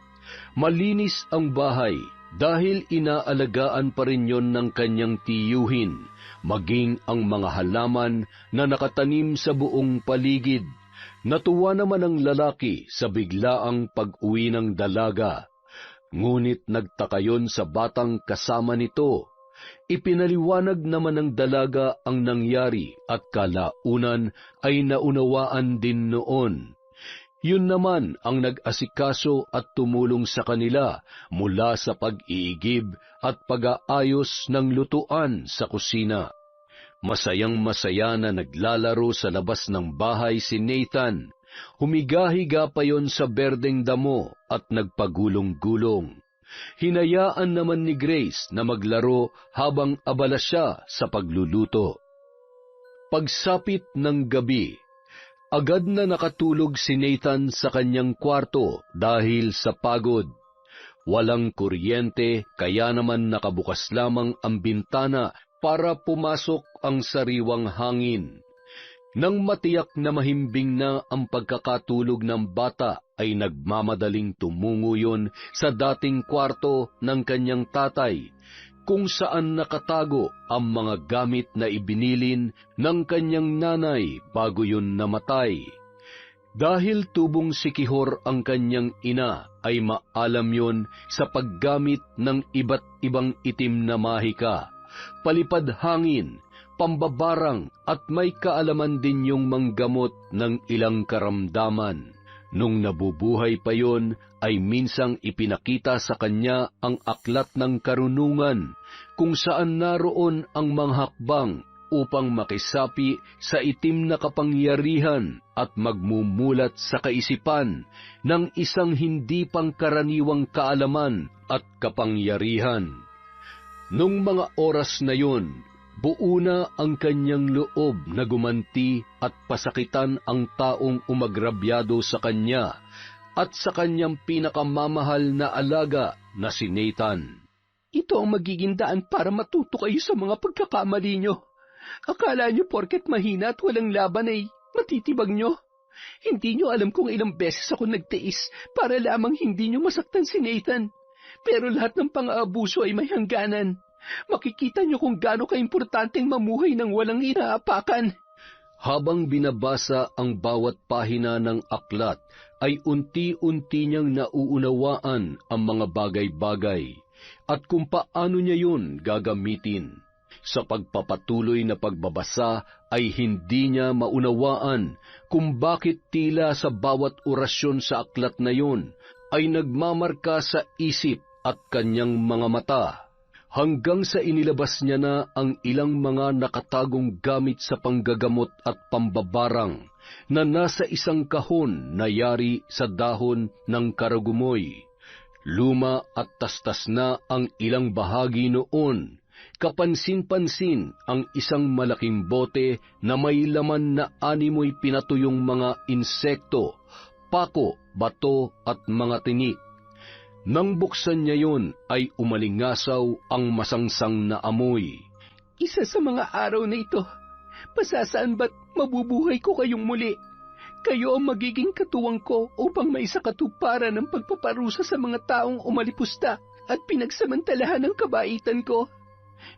Malinis ang bahay dahil inaalagaan pa rin yon ng kanyang tiyuhin, maging ang mga halaman na nakatanim sa buong paligid. Natuwa naman ang lalaki sa biglaang pag-uwi ng dalaga. Ngunit nagtaka yon sa batang kasama nito. Ipinaliwanag naman ng dalaga ang nangyari at kalaunan ay naunawaan din noon. Yun naman ang nag-asikaso at tumulong sa kanila mula sa pag-iigib at pag-aayos ng lutuan sa kusina. Masayang-masaya na naglalaro sa labas ng bahay si Nathan. Humiga-higa pa yon sa berdeng damo at nagpagulong-gulong. Hinayaan naman ni Grace na maglaro habang abala siya sa pagluluto. Pagsapit ng gabi, agad na nakatulog si Nathan sa kanyang kwarto dahil sa pagod. Walang kuryente kaya naman nakabukas lamang ang bintana para pumasok ang sariwang hangin. Nang matiyak na mahimbing na ang pagkakatulog ng bata, ay nagmamadaling tumungo yon sa dating kwarto ng kanyang tatay, kung saan nakatago ang mga gamit na ibinilin ng kanyang nanay bago yun namatay. Dahil tubong sikihor ang kanyang ina, ay maalam yon sa paggamit ng iba't ibang itim na mahika, palipad hangin, pambabarang at may kaalaman din yung manggamot ng ilang karamdaman. Nung nabubuhay pa yon, ay minsang ipinakita sa kanya ang aklat ng karunungan kung saan naroon ang mga hakbang upang makisapi sa itim na kapangyarihan at magmumulat sa kaisipan ng isang hindi pangkaraniwang kaalaman at kapangyarihan. Nung mga oras na yon, buo na ang kanyang loob na gumanti at pasakitan ang taong umagrabyado sa kanya at sa kanyang pinakamamahal na alaga na si Nathan. Ito ang magiging daan para matuto kayo sa mga pagkakamali nyo. Akala nyo porket mahina at walang laban ay matitibag nyo. Hindi nyo alam kung ilang beses ako nagtiis para lamang hindi nyo masaktan si Nathan. Pero lahat ng pang-aabuso ay may hangganan. Makikita niyo kung gaano kaimportanteng mamuhay ng walang inaapakan. Habang binabasa ang bawat pahina ng aklat, ay unti-unti niyang nauunawaan ang mga bagay-bagay at kung paano niya yun gagamitin. Sa pagpapatuloy na pagbabasa ay hindi niya maunawaan kung bakit tila sa bawat orasyon sa aklat na yon ay nagmamarka sa isip at kanyang mga mata, hanggang sa inilabas niya na ang ilang mga nakatagong gamit sa panggagamot at pambabarang na nasa isang kahon na yari sa dahon ng karagumoy. Luma at tastas na ang ilang bahagi noon. Kapansin-pansin ang isang malaking bote na may laman na 6 pinatuyong mga insekto, pako, bato at mga tinik. Nang buksan niya yon ay umalingasaw ang masangsang na amoy. Isa sa mga araw na ito, pasasaan ba't mabubuhay ko kayong muli? Kayo ang magiging katuwang ko upang maisakatuparan ng pagpaparusa sa mga taong umalipusta at pinagsamantalahan ng kabaitan ko.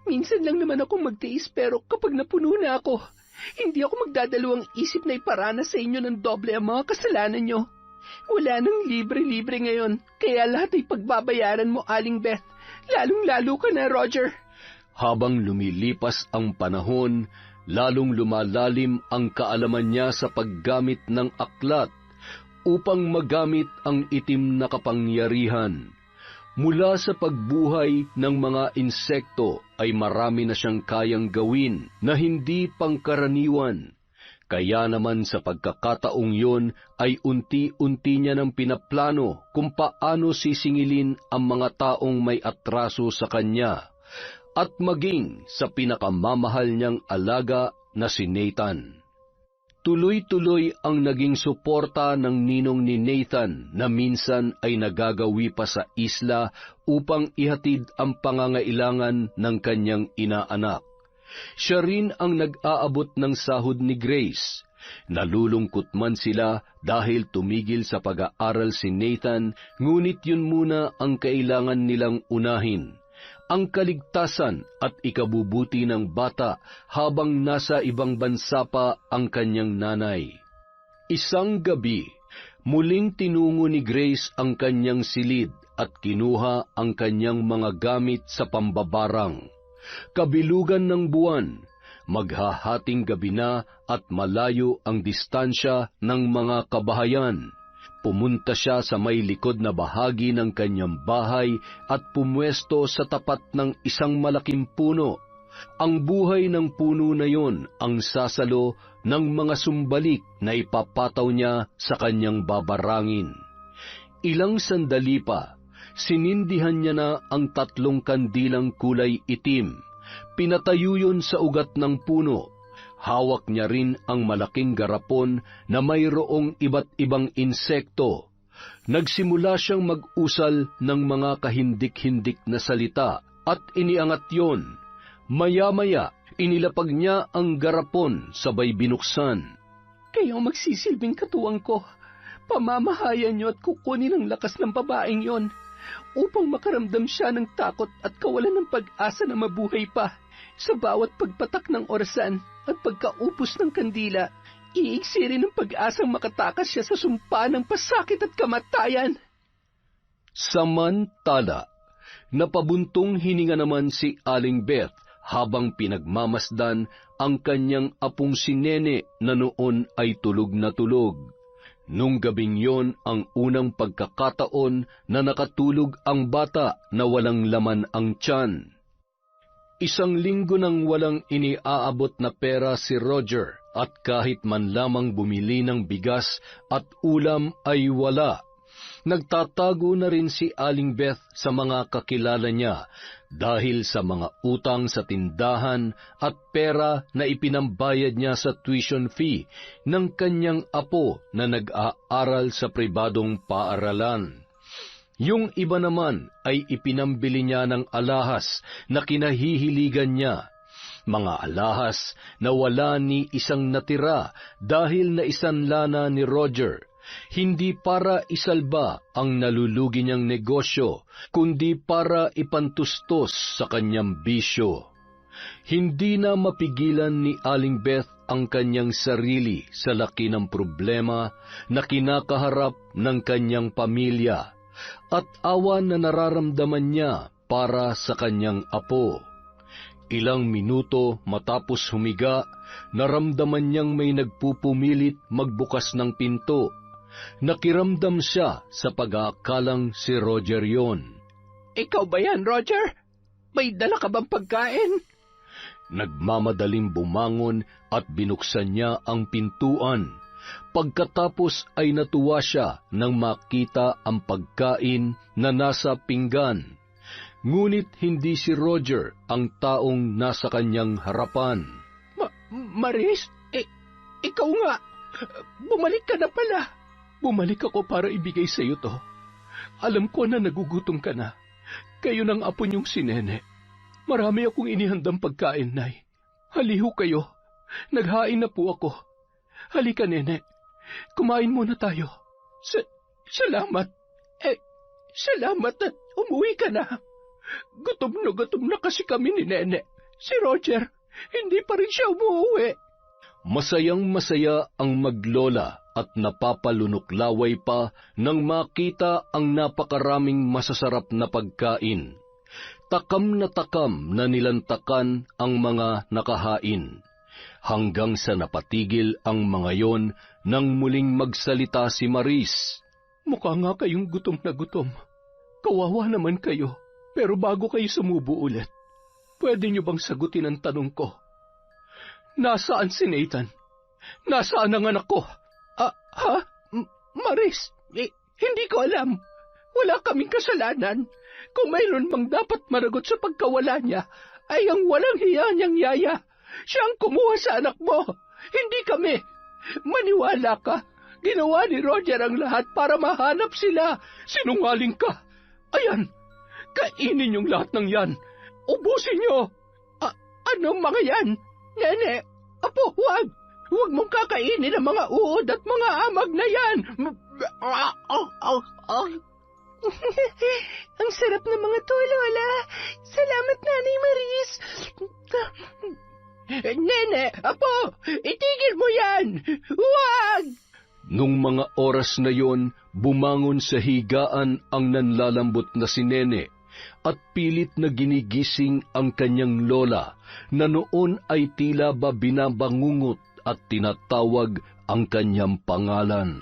Minsan lang naman akong magtiis, pero kapag napuno na ako, hindi ako magdadalawang isip na iparanas sa inyo ng doble ang mga kasalanan nyo. Wala nang libre-libre ngayon, kaya lahat ay pagbabayaran mo, Aling Beth. Lalong-lalo ka na, Roger. Habang lumilipas ang panahon, lalong lumalalim ang kaalaman niya sa paggamit ng aklat upang magamit ang itim na kapangyarihan. Mula sa pagbuhay ng mga insekto ay marami na siyang kayang gawin na hindi pangkaraniwan. Kaya naman sa pagkakataong yon ay unti-unti niya nang pinaplano kung paano sisingilin ang mga taong may atraso sa kanya, at maging sa pinakamamahal niyang alaga na si Nathan. Tuloy-tuloy ang naging suporta ng ninong ni Nathan na minsan ay nagagawi pa sa isla upang ihatid ang pangangailangan ng kanyang inaanak. Siya rin ang nag-aabot ng sahod ni Grace. Nalulungkot man sila dahil tumigil sa pag-aaral si Nathan, ngunit yun muna ang kailangan nilang unahin: ang kaligtasan at ikabubuti ng bata habang nasa ibang bansa pa ang kanyang nanay. Isang gabi, muling tinungo ni Grace ang kanyang silid at kinuha ang kanyang mga gamit sa pambabarang. Kabilugan ng buwan, maghahating gabi na at malayo ang distansya ng mga kabahayan. Pumunta siya sa may likod na bahagi ng kanyang bahay at pumwesto sa tapat ng isang malaking puno. Ang buhay ng puno na yon ang sasalo ng mga sumbalik na ipapataw niya sa kanyang babarangin. Ilang sandali pa, sinindihan niya na ang 3 kandilang kulay itim. Pinatayo yun sa ugat ng puno. Hawak niya rin ang malaking garapon na mayroong iba't ibang insekto. Nagsimula siyang mag-usal ng mga kahindik-hindik na salita at iniangat yon. Maya-maya, inilapag niya ang garapon sabay binuksan. Kayo magsisilbing katuwang ko. Pamamahayan niyo at kukunin ang lakas ng babaeng yon upang makaramdam siya ng takot at kawalan ng pag-asa na mabuhay pa. Sa bawat pagpatak ng orasan at pagkaupos ng kandila, iigsi rin ang pag-asang makatakas siya sa sumpa ng pasakit at kamatayan. Samantala, napabuntong hininga naman si Aling Beth habang pinagmamasdan ang kanyang apong si Nene na noon ay tulog na tulog. Nung gabing yon ang unang pagkakataon na nakatulog ang bata na walang laman ang tiyan. 1 linggo nang walang iniaabot na pera si Roger at kahit man lamang bumili ng bigas at ulam ay wala. Nagtatago na rin si Aling Beth sa mga kakilala niya dahil sa mga utang sa tindahan at pera na ipinambayad niya sa tuition fee ng kanyang apo na nag-aaral sa pribadong paaralan. Yung iba naman ay ipinambili niya ng alahas na kinahihiligan niya. Mga alahas na wala ni isang natira dahil naisanla na ni Roger. Hindi para isalba ang nalulugi niyang negosyo, kundi para ipantustos sa kanyang bisyo. Hindi na mapigilan ni Aling Beth ang kanyang sarili sa laki ng problema na kinakaharap ng kanyang pamilya at awa na nararamdaman niya para sa kanyang apo. Ilang minuto matapos humiga, naramdaman niyang may nagpupumilit magbukas ng pinto. Nakiramdam siya sa pag-aakalang si Roger yon. Ikaw ba yan, Roger? May dala ka bang pagkain? Nagmamadaling bumangon at binuksan niya ang pintuan. Pagkatapos ay natuwa siya nang makita ang pagkain na nasa pinggan. Ngunit hindi si Roger ang taong nasa kanyang harapan. Maris, ikaw nga. Bumalik ka na pala. Bumalik ako para ibigay sa iyo to. Alam ko na nagugutom ka na. Kayo ng apo niyong si Nene. Marami akong inihandang pagkain, Nay. Haliho kayo. Naghain na po ako. Halika, Nene. Kumain muna tayo. Salamat. Salamat at umuwi ka na. Gutom na kasi kami ni Nene. Si Roger, hindi pa rin siya umuwi. Masayang-masaya ang maglola at napapalunok-laway pa nang makita ang napakaraming masasarap na pagkain. Takam na nilantakan ang mga nakahain, hanggang sa napatigil ang mga yon nang muling magsalita si Maris. Mukha nga kayong gutom na gutom. Kawawa naman kayo. Pero bago kayo sumubo ulit, pwede niyo bang sagutin ang tanong ko? Nasaan si Nathan? Nasaan ang anak ko? Maris, hindi ko alam. Wala kaming kasalanan. Kung mayroon mang dapat maragot sa pagkawala niya, ay ang walang hiya niyang yaya. Siya ang kumuha sa anak mo, hindi kami. Maniwala ka, ginawa ni Roger ang lahat para mahanap sila. Sinungaling ka. Ayan, kainin yung lahat ng yan. Ubusin niyo. Anong mga yan? Nene, apo, huwag. Huwag mong kakainin ang mga uod at mga amag na yan. Ang sarap ng mga to, Lola. Salamat, Nanay Maris. Nene, apo, itigil mo yan. Huwag! Nung mga oras na yon, bumangon sa higaan ang nanlalambot na si Nene at pilit na ginigising ang kanyang lola na noon ay tila ba binabangungot at tinatawag ang kanyang pangalan.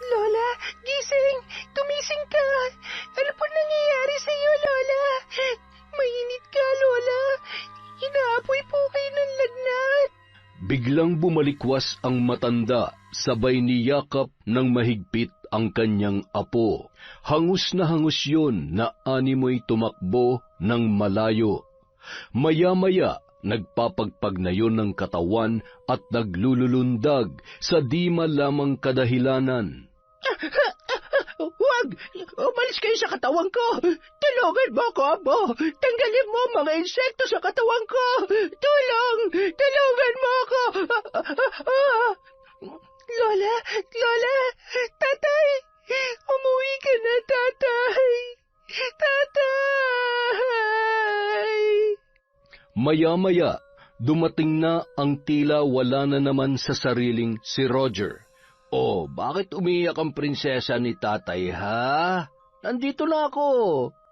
Lola, gising! Tumising ka! Ano po nangyayari sa iyo, Lola? Mainit ka, Lola. Inaapoy po kayo ng lagnat. Biglang bumalikwas ang matanda, sabay niyakap ng mahigpit ang kanyang apo. Hangus na hangus yun na animoy tumakbo ng malayo. Maya-maya, nagpapagpag na yun ng katawan at naglululundag sa di malamang kadahilanan. Huwag! Umalis kayo sa katawan ko! Tulungan mo ko, Abo! Tanggalin mo ang mga insekto sa katawan ko! Tulong! Tulungan mo ko! Lola! Lola! Tatay! Umuwi ka na, Tatay! Tatay! Maya-maya, dumating na ang tila wala na naman sa sariling si Roger. Oh, bakit umiiyak ang prinsesa ni tatay, ha? Nandito na ako.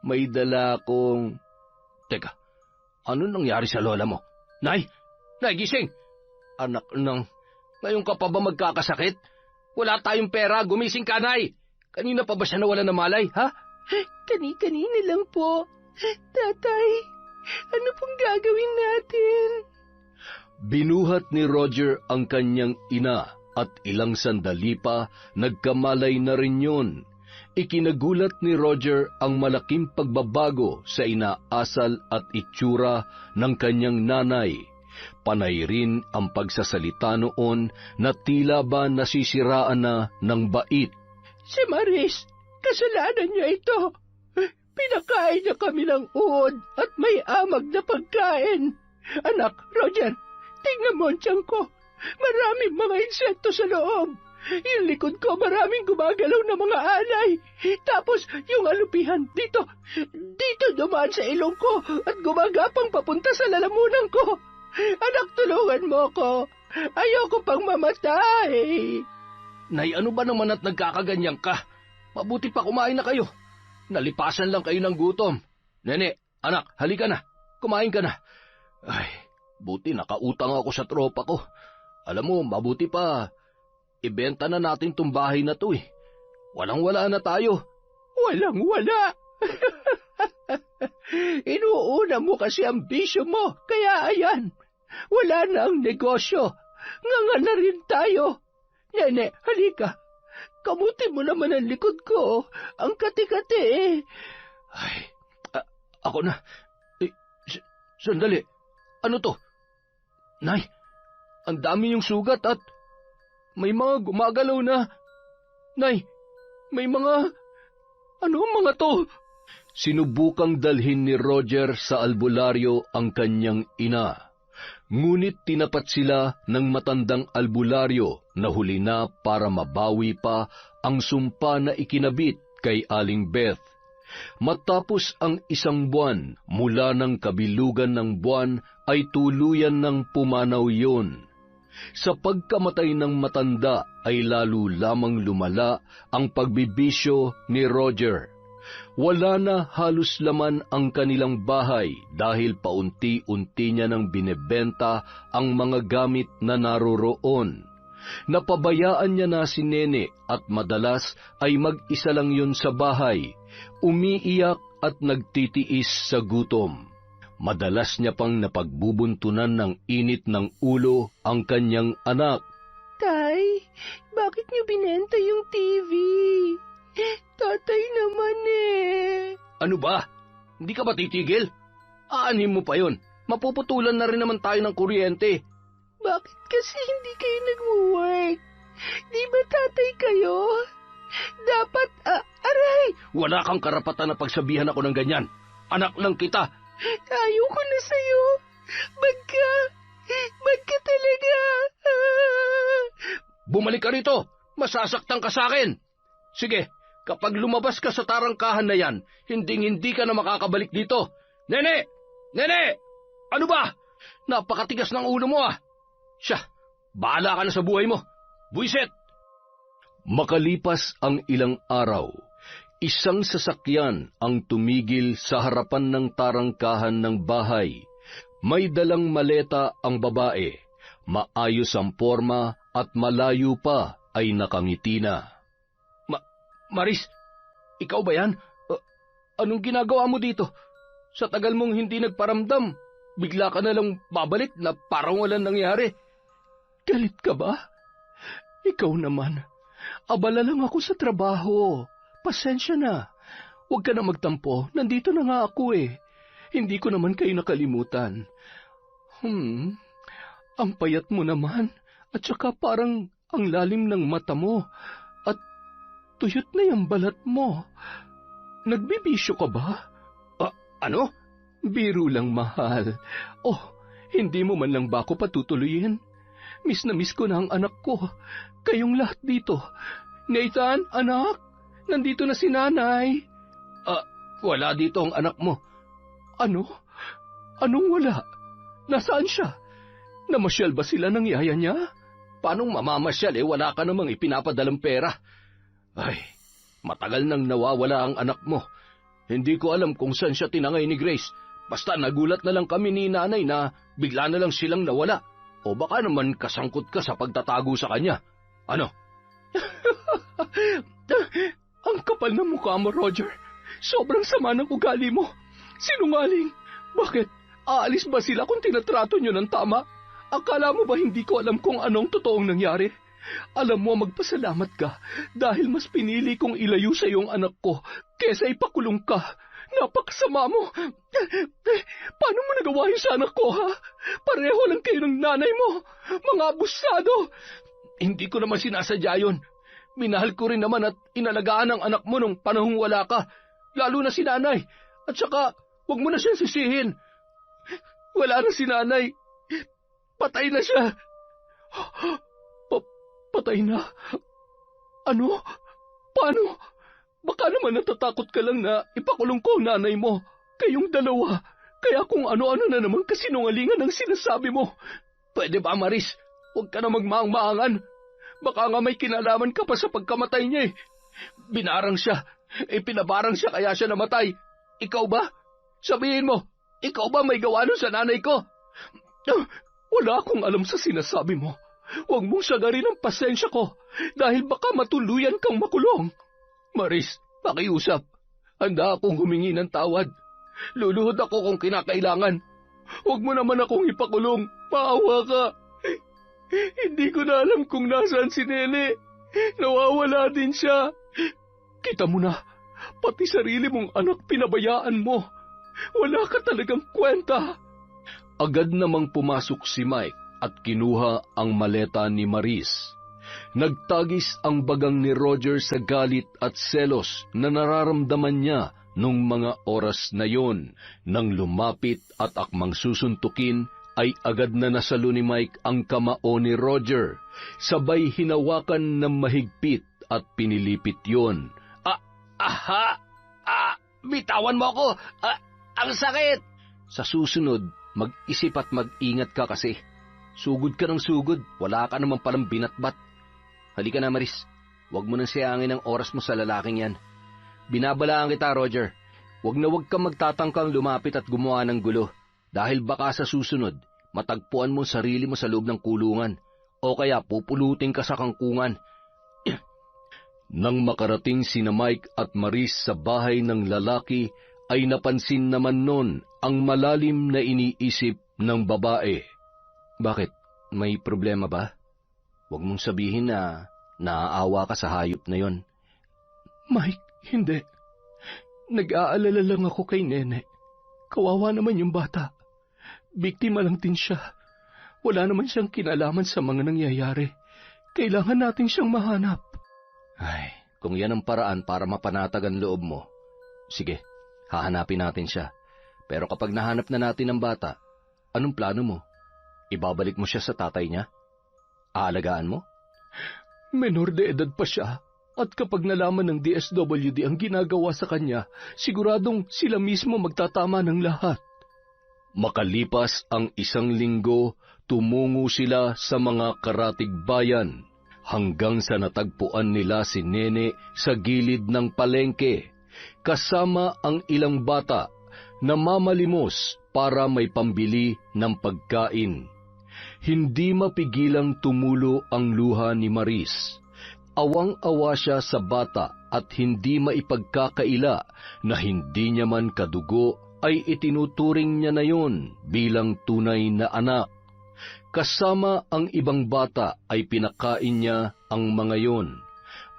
May dala akong... Teka, ano nangyari sa lola mo? Nay! Nay, gising! Anak ng... Ngayon ka pa ba magkakasakit? Wala tayong pera, gumising ka, Nay! Kanina pa ba siya nawala ng malay, ha? Kani-kanina lang po. Tatay, ano pong gagawin natin? Binuhat ni Roger ang kanyang ina at ilang sandali pa nagkamalay na rin yun. Ikinagulat ni Roger ang malaking pagbabago sa inaasal at itsura ng kanyang nanay. Panay rin ang pagsasalita noon na tila ba nasisiraan na ng bait. Si Maris, kasalanan niya ito. Pinakain niya kami ng uod at may amag na pagkain. Anak, Roger, tingnan mo ang tiyan ko. Maraming mga insekto sa loob. Yung likod ko, maraming gumagalaw na mga alay. Tapos, yung alupihan, dito dumaan sa ilong ko at gumagapang papunta sa lalamunan ko. Anak, tulungan mo ko. Ayoko pang mamatay. Nay, ano ba naman at nagkakaganyan ka? Mabuti pa kumain na kayo. Nalipasan lang kayo ng gutom. Nene, anak, halika na. Kumain ka na. Ay, buti nakautang ako sa tropa ko. Alam mo, mabuti pa, ibenta na natin tong bahay na to eh. Walang-wala na tayo. Walang-wala. Inuuna mo kasi ang bisyo mo, kaya ayan, wala na ang negosyo. Nganga na rin tayo. Nene, halika. Kamuti mo naman ang likod ko. Ang kati-kati eh. Ay, ako na. Sandali. Ano to? Nay, ang dami yung sugat at may mga gumagalaw na. Nay, may mga... Ano ang mga to? Sinubukang dalhin ni Roger sa albularyo ang kanyang ina. Ngunit tinapat sila ng matandang albularyo na huli na para mabawi pa ang sumpa na ikinabit kay Aling Beth. Matapos ang 1 buwan mula ng kabilugan ng buwan ay tuluyan ng pumanaw yun. Sa pagkamatay ng matanda ay lalo lamang lumala ang pagbibisyo ni Roger. Wala na halos laman ang kanilang bahay dahil paunti-unti niya nang binebenta ang mga gamit na naroroon. Napabayaan niya na si Nene at madalas ay mag-isa lang yun sa bahay, umiiyak at nagtitiis sa gutom. Madalas niya pang napagbubuntunan ng init ng ulo ang kanyang anak. Tay, bakit niyo binenta yung TV? Tatay naman eh. Ano ba? Hindi ka ba titigil? Aanhin mo pa yon. Mapuputulan na rin naman tayo ng kuryente. Bakit kasi hindi kayo nag-work? Di ba tatay kayo? Dapat, aray! Wala kang karapatan na pagsabihan ako ng ganyan. Anak lang kita. Ayoko na sa'yo. Magka talaga. Bumalik ka rito. Masasaktan ka sa akin. Sige, kapag lumabas ka sa tarangkahan na yan, hinding-hindi ka na makakabalik dito. Nene! Nene! Ano ba? Napakatigas ng ulo mo ah. Siya, bahala ka na sa buhay mo. Buisit! Makalipas ang ilang araw, isang sasakyan ang tumigil sa harapan ng tarangkahan ng bahay. May dalang maleta ang babae. Maayos ang porma at malayo pa ay nakangiti na. Maris, ikaw ba yan? Anong ginagawa mo dito? Sa tagal mong hindi nagparamdam, bigla ka na lang babalik na parang walang nangyari. Galit ka ba? Ikaw naman. Abala lang ako sa trabaho. Pasensya na. Huwag ka na magtampo. Nandito na nga ako eh. Hindi ko naman kayo nakalimutan. Ang payat mo naman. At saka parang ang lalim ng mata mo. At tuyot na yung balat mo. Nagbibisyo ka ba? Ano? Biro lang, mahal. Oh, hindi mo man lang ba ako patutuloyin? Miss na miss ko na ang anak ko. Kayong lahat dito. Nathan, anak, nandito na si nanay. Wala dito ang anak mo. Ano? Anong wala? Nasaan siya? Namasyal ba sila ng yaya niya? Paanong mamamasyal wala ka namang ipinapadalang pera? Ay, matagal nang nawawala ang anak mo. Hindi ko alam kung saan siya tinangay ni Grace. Basta nagulat na lang kami ni nanay na bigla na lang silang nawala. O baka naman kasangkot ka sa pagtatago sa kanya. Ano? Ang kapal ng mukha mo, Roger. Sobrang sama ng ugali mo. Sinungaling. Bakit? Aalis ba sila kung tinatrato nyo ng tama? Akala mo ba hindi ko alam kung anong totoong nangyari? Alam mo, magpasalamat ka dahil mas pinili kong ilayo sa iyong anak ko kesa ipakulong ka. Napakasama mo. Paano mo nagawa yun sa anak ko, ha? Pareho lang kayo ng nanay mo. Mga abusado. Hindi ko naman sinasadya yun. Minahal ko rin naman at inalagaan ang anak mo nung panahong wala ka. Lalo na si nanay. At saka, huwag mo na siyang sisihin. Wala na si nanay. Patay na siya. Patay na? Ano? Paano? Baka naman natatakot ka lang na ipakulong ko ang nanay mo. Kayong dalawa. Kaya kung ano-ano na naman kasinungalingan ang sinasabi mo. Pwede ba, Maris? Huwag ka na magmaang-maangan. Baka nga may kinalaman ka pa sa pagkamatay niya eh. Binarang siya. Pinabarang siya kaya siya namatay. Ikaw ba? Sabihin mo, ikaw ba may gawa nun sa nanay ko? Wala akong alam sa sinasabi mo. Huwag mong sagarin ang pasensya ko dahil baka matuluyan kang makulong. Maris, pakiusap. Handa akong humingi ng tawad. Luluhod ako kung kinakailangan. Huwag mo naman akong ipakulong. Maawa ka. Hindi ko na alam kung nasaan si Nene. Nawawala din siya. Kita mo na, pati sarili mong anak pinabayaan mo. Wala ka talagang kwenta. Agad namang pumasok si Mike at kinuha ang maleta ni Maris. Nagtagis ang bagang ni Roger sa galit at selos na nararamdaman niya nung mga oras na yon. Nang lumapit at akmang susuntukin, ay agad na nasalo ni Mike ang kamao ni Roger. Sabay hinawakan ng mahigpit at pinilipit yon. Bitawan mo ako! Ang sakit! Sa susunod, mag-isip at mag-ingat ka kasi. Sugod ka ng sugod, wala ka naman palang binatbat. Halika na, Maris. Huwag mo nang sayangin ang oras mo sa lalaking yan. Binabalaan kita, Roger. Huwag na huwag kang magtatangkang lumapit at gumawa ng gulo. Dahil baka sa susunod, matagpuan mo sarili mo sa loob ng kulungan. O kaya pupulutin ka sa kangkungan. Nang makarating sina Mike at Maris sa bahay ng lalaki, ay napansin naman nun ang malalim na iniisip ng babae. Bakit? May problema ba? Huwag mong sabihin na naaawa ka sa hayop na yon. Mike, hindi. Nag-aalala lang ako kay Nene. Kawawa naman yung bata. Biktima lang din siya. Wala naman siyang kinalaman sa mga nangyayari. Kailangan natin siyang mahanap. Ay, kung yan ang paraan para mapanatag ang loob mo, sige, hahanapin natin siya. Pero kapag nahanap na natin ang bata, anong plano mo? Ibabalik mo siya sa tatay niya? Aalagaan mo? Menor de edad pa siya. At kapag nalaman ng DSWD ang ginagawa sa kanya, siguradong sila mismo magtatama ng lahat. Makalipas ang 1 linggo, tumungo sila sa mga karatig bayan hanggang sa natagpuan nila si Nene sa gilid ng palengke, kasama ang ilang bata na mamalimos para may pambili ng pagkain. Hindi mapigilang tumulo ang luha ni Maris. Awang-awa siya sa bata at hindi maipagkakaila na hindi niya man kadugo ay itinuturing niya na yon bilang tunay na anak. Kasama ang ibang bata ay pinakain niya ang mga yon.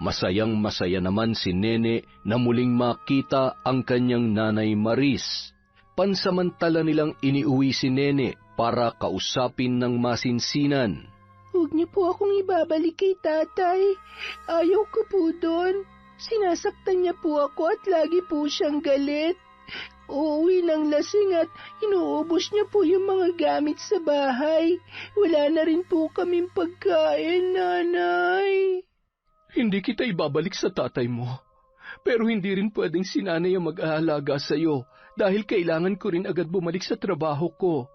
Masayang-masaya naman si Nene na muling makita ang kanyang nanay Maris. Pansamantala nilang iniuwi si Nene para kausapin ng masinsinan. Huwag niyo po akong ibabalik kay tatay. Ayaw ko po doon. Sinasaktan niya po ako at lagi po siyang galit. Uuwi ng lasing at inuubos niya po yung mga gamit sa bahay. Wala na rin po kaming pagkain, nanay. Hindi kita ibabalik sa tatay mo. Pero hindi rin pwedeng si nanay ang mag-aalaga sa'yo dahil kailangan ko rin agad bumalik sa trabaho ko.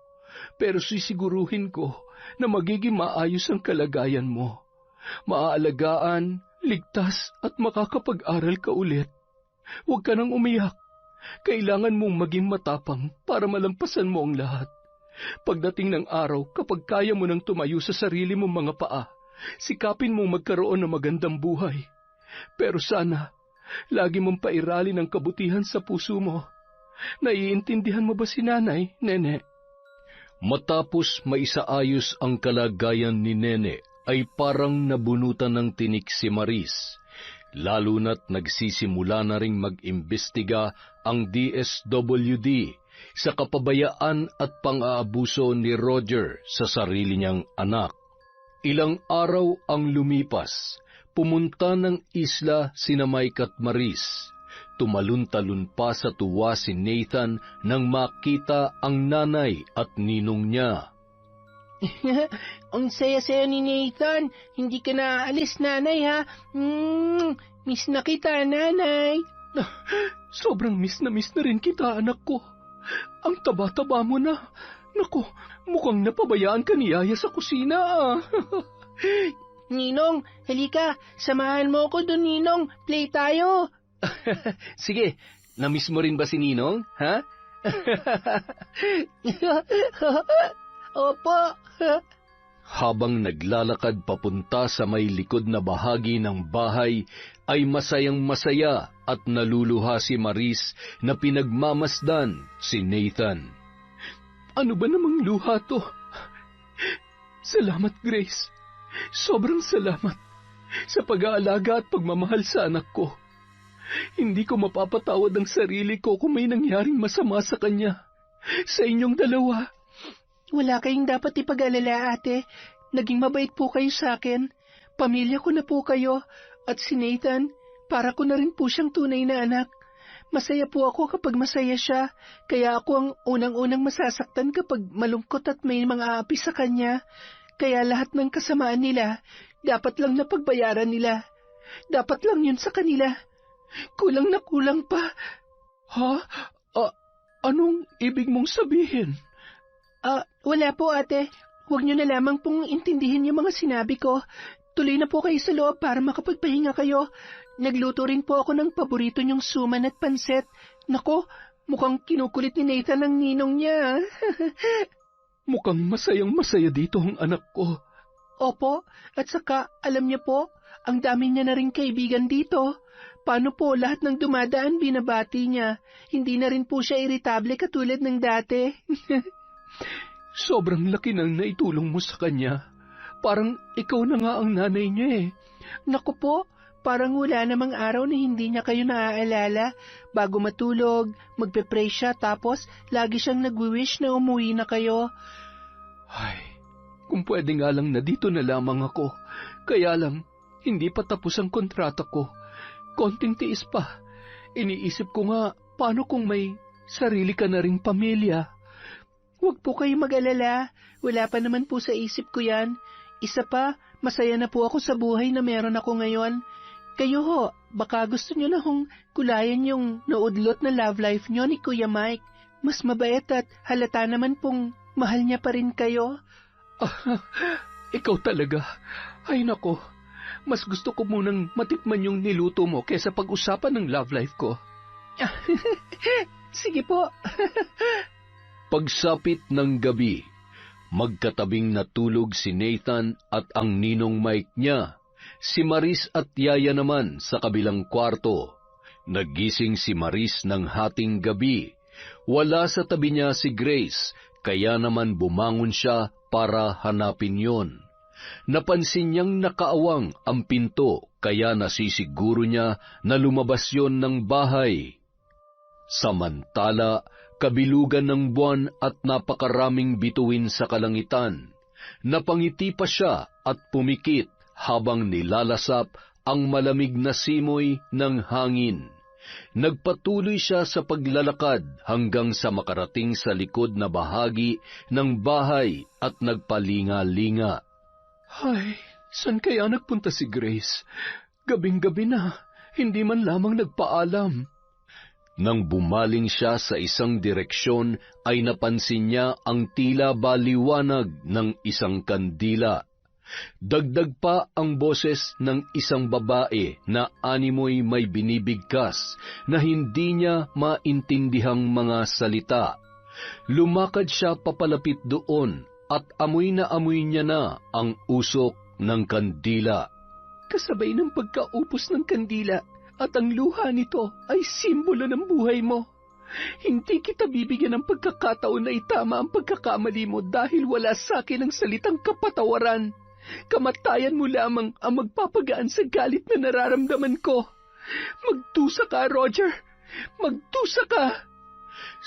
Pero sisiguruhin ko na magiging maayos ang kalagayan mo. Maaalagaan, ligtas at makakapag-aral ka ulit. Huwag ka nang umiyak. Kailangan mong maging matapang para malampasan mo ang lahat. Pagdating ng araw, kapag kaya mo nang tumayo sa sarili mong mga paa, sikapin mong magkaroon ng magandang buhay. Pero sana, lagi mong pairalin ang kabutihan sa puso mo. Naiintindihan mo ba si nanay, Nene? Matapos maisaayos ang kalagayan ni Nene, ay parang nabunutan ng tinik si Maris. Lalo na't nagsisimula na ring mag-imbestiga ang DSWD sa kapabayaan at pang-aabuso ni Roger sa sarili niyang anak. Ilang araw ang lumipas, pumunta ng isla sina Mike at Maris. Tumalun-talun pa sa tuwa si Nathan nang makita ang nanay at ninong niya. Ang saya-saya ni Nathan. Hindi ka na aalis, nanay, ha? Miss na kita, nanay. Sobrang miss na rin kita, anak ko. Ang taba-taba mo na. Naku, mukhang napabayaan ka ni Yaya sa kusina, ah. Ninong, halika. Samahan mo ko doon, Ninong. Play tayo. Sige, na-miss mo rin ba si Ninong, ha? Opo. Habang naglalakad papunta sa may likod na bahagi ng bahay, ay masayang-masaya at naluluha si Maris na pinagmamasdan si Nathan. Ano ba namang luha to? Salamat, Grace. Sobrang salamat sa pag-aalaga at pagmamahal sa anak ko. Hindi ko mapapatawad ang sarili ko kung may nangyaring masama sa kanya. Sa inyong dalawa. Wala kayong dapat ipag-alala, ate. Naging mabait po kayo sa akin. Pamilya ko na po kayo. At si Nathan, para ko na rin po siyang tunay na anak. Masaya po ako kapag masaya siya. Kaya ako ang unang-unang masasaktan kapag malungkot at may mga api sa kanya. Kaya lahat ng kasamaan nila, dapat lang napagbayaran nila. Dapat lang yun sa kanila. Kulang na kulang pa. Ha? Anong ibig mong sabihin? Wala po, ate. Huwag niyo na lamang pong intindihin yung mga sinabi ko. Tuloy na po kayo sa loob para makapagpahinga kayo. Nagluto rin po ako ng paborito niyong suman at pansit. Nako, mukhang kinukulit ni Nathan ang ninong niya. Mukhang masayang-masaya dito ang anak ko. Opo, at saka, alam niyo po, ang dami niya na rin kaibigan dito. Paano po lahat ng dumadaan binabati niya? Hindi na rin po siya iritable katulad ng dati. Sobrang laki ng naitulong mo sa kanya. Parang ikaw na nga ang nanay niya eh. Naku po, parang wala namang araw na hindi niya kayo naaalala. Bago matulog, magpe-pray siya tapos lagi siyang nagwi-wish na umuwi na kayo. Ay, kung pwede nga lang na dito na lamang ako. Kaya lang, hindi pa tapos ang kontrata ko. Konting tiis pa. Iniisip ko nga, paano kung may sarili ka na ring pamilya? Huwag po kayo mag-alala. Wala pa naman po sa isip ko yan. Isa pa, masaya na po ako sa buhay na meron ako ngayon. Kayo ho, baka gusto nyo na hong kulayan yung naudlot na love life nyo ni Kuya Mike. Mas mabait at halata naman pong mahal niya pa rin kayo. Ikaw talaga. Ay nako, mas gusto ko munang matikman yung niluto mo kaysa pag-usapan ng love life ko. Sige po. Pagsapit ng gabi, magkatabing natulog si Nathan at ang ninong Mike niya. Si Maris at Yaya naman sa kabilang kwarto. Nagising si Maris ng hating gabi. Wala sa tabi niya si Grace, kaya naman bumangon siya para hanapin yon. Napansin niyang nakaawang ang pinto, kaya nasisiguro niya na lumabas yon ng bahay. Samantala, kabilugan ng buwan at napakaraming bituin sa kalangitan. Napangiti pa siya at pumikit habang nilalasap ang malamig na simoy ng hangin. Nagpatuloy siya sa paglalakad hanggang sa makarating sa likod na bahagi ng bahay at nagpalinga-linga. Ay, saan kaya nagpunta si Grace? Gabing-gabi na, hindi man lamang nagpaalam. Nang bumaling siya sa isang direksyon, ay napansin niya ang tila baliwanag ng isang kandila. Dagdag pa ang boses ng isang babae na animoy may binibigkas na hindi niya maintindihang mga salita. Lumakad siya papalapit doon at amoy na amoy niya na ang usok ng kandila. Kasabay ng pagkaupos ng kandila at ang luha nito ay simbolo ng buhay mo. Hindi kita bibigyan ng pagkakataon na itama ang pagkakamali mo dahil wala sa akin ang salitang kapatawaran. Kamatayan mo lamang ang magpapagaan sa galit na nararamdaman ko. Magdusa ka, Roger! Magdusa ka!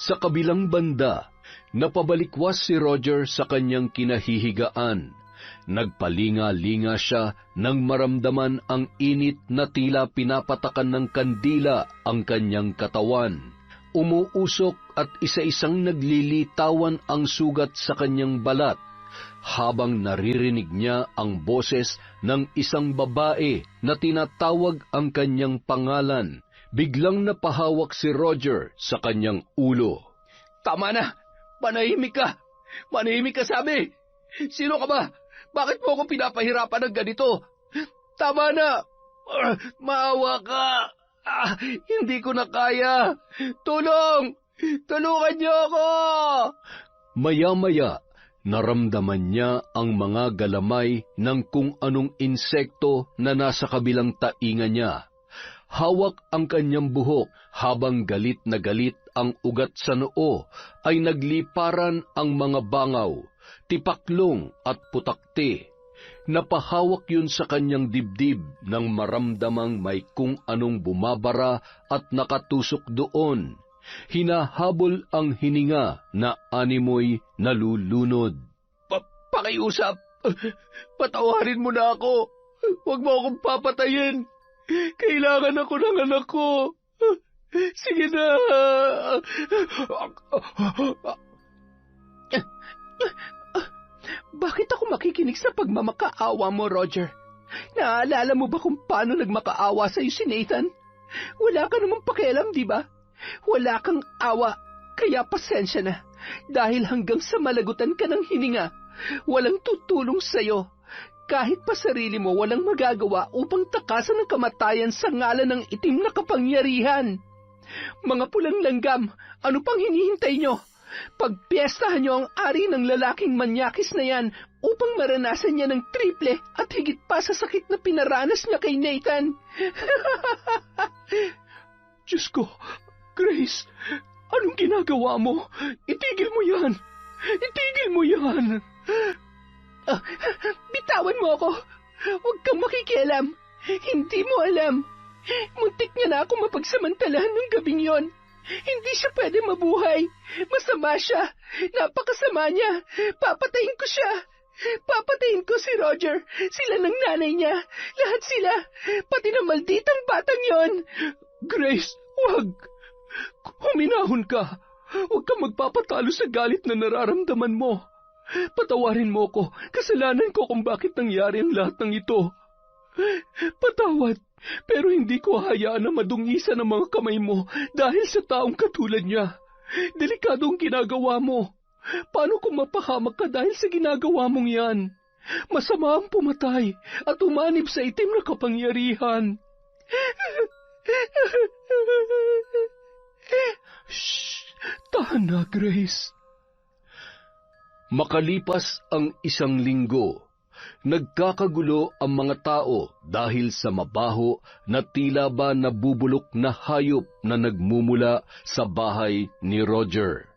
Sa kabilang banda, napabalikwas si Roger sa kanyang kinahihigaan. Nagpalinga-linga siya nang maramdaman ang init na tila pinapatakan ng kandila ang kanyang katawan. Umuusok at isa-isang naglilitawan ang sugat sa kanyang balat. Habang naririnig niya ang boses ng isang babae na tinatawag ang kanyang pangalan, biglang napahawak si Roger sa kanyang ulo. Tama na! Manahimik ka! Manahimik ka, sabi! Sino ka ba? Bakit mo ako pinapahirapan ng ganito? Tama na! Maawa ka! Hindi ko na kaya! Tulong! Tulungan niyo ako! Maya-maya, Naramdaman niya ang mga galamay ng kung anong insekto na nasa kabilang tainga niya. Hawak ang kanyang buhok habang galit na galit ang ugat sa noo ay nagliparan ang mga bangaw, tipaklong at putakti. Napahawak yun sa kanyang dibdib nang maramdamang may kung anong bumabara at nakatusok doon. Hinahabol ang hininga na animoy nalulunod. Pakiusap! Patawarin mo na ako! Huwag mo akong papatayin! Kailangan ako ng anak ko! Sige na! Bakit ako makikinig sa pagmamakaawa mo, Roger? Naaalala mo ba kung paano nagmakaawa sa'yo si Nathan? Wala ka namang pakialam, di ba? Wala kang awa, kaya pasensya na. Dahil hanggang sa malagutan ka ng hininga, walang tutulong sa'yo. Kahit pa sarili mo walang magagawa upang takasan ang kamatayan sa ngalan ng itim na kapangyarihan. Mga pulang langgam, ano pang hinihintay nyo? Pagpiestahan nyo ang ari ng lalaking manyakis na yan upang maranasan niya ng triple at higit pa sa sakit na pinaranas niya kay Nathan. Diyos ko, Grace, anong ginagawa mo? Itigil mo yan! Itigil mo yan! Bitawan mo ako! Huwag kang makikialam! Hindi mo alam! Muntik niya na ako mapagsamantalahan ng gabing yon. Hindi siya pwede mabuhay. Masama siya. Napakasama niya. Papatayin ko siya. Papatayin ko si Roger. Sila ng nanay niya. Lahat sila. Pati na malditang batang yon. Grace, huwag! Huminahon ka! Huwag kang magpapatalo sa galit na nararamdaman mo. Patawarin mo ko. Kasalanan ko kung bakit nangyari ang lahat ng ito. Patawad, pero hindi ko hayaan na madungisan ang mga kamay mo dahil sa taong katulad niya. Delikado ang ginagawa mo. Paano kung mapahamak ka dahil sa ginagawa mong yan? Masama ang pumatay at umanib sa itim na kapangyarihan. Shh! Tahan na, Grace. Makalipas ang 1 linggo, nagkakagulo ang mga tao dahil sa mabaho na tila ba nabubulok na hayop na nagmumula sa bahay ni Roger.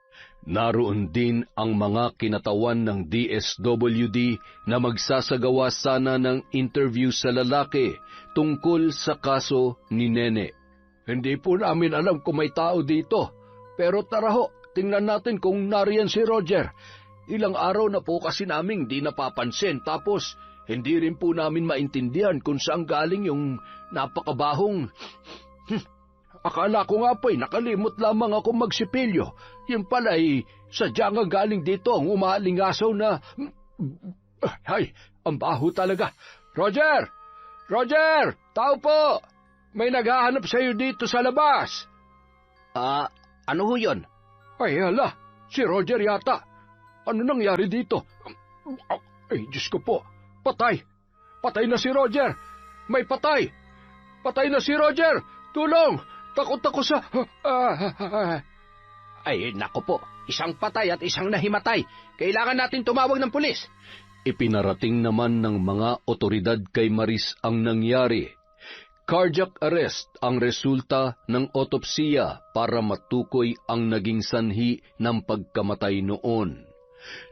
Naroon din ang mga kinatawan ng DSWD na magsasagawa sana ng interview sa lalaki tungkol sa kaso ni Nene. Hindi po namin alam kung may tao dito, pero tara ho, tingnan natin kung nariyan si Roger. Ilang araw na po kasi naming di napapansin, tapos hindi rin po namin maintindihan kung saan galing yung napakabahong... Akala ko nga po'y nakalimot lamang ako magsipilyo. Yung pala'y sadya nga galing dito ang umalingasaw na... Ay, ang baho talaga. Roger! Roger! Tao po! May naghahanap sa'yo dito sa labas. Ano ho yun? Ay, hala, si Roger yata. Ano nangyari dito? Ay, Diyos ko po. Patay! Patay na si Roger! May patay! Patay na si Roger! Tulong! Takot ako sa... Ay, nako po. Isang patay at isang nahimatay. Kailangan natin tumawag ng pulis. Ipinarating naman ng mga otoridad kay Maris ang nangyari. Cardiac arrest ang resulta ng otopsiya para matukoy ang naging sanhi ng pagkamatay noon.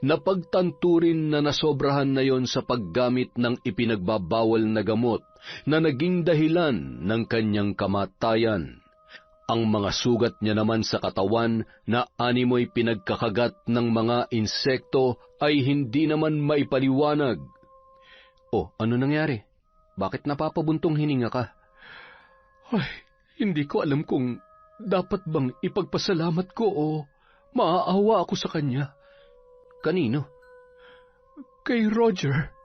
Napagtanto rin na nasobrahan na yon sa paggamit ng ipinagbabawal na gamot na naging dahilan ng kanyang kamatayan. Ang mga sugat niya naman sa katawan na animoy pinagkakagat ng mga insekto ay hindi naman maipaliwanag. O, ano nangyari? Bakit napapabuntong hininga ka? Ay, hindi ko alam kung dapat bang ipagpasalamat ko o maaawa ako sa kanya. Kanino? Kay Roger.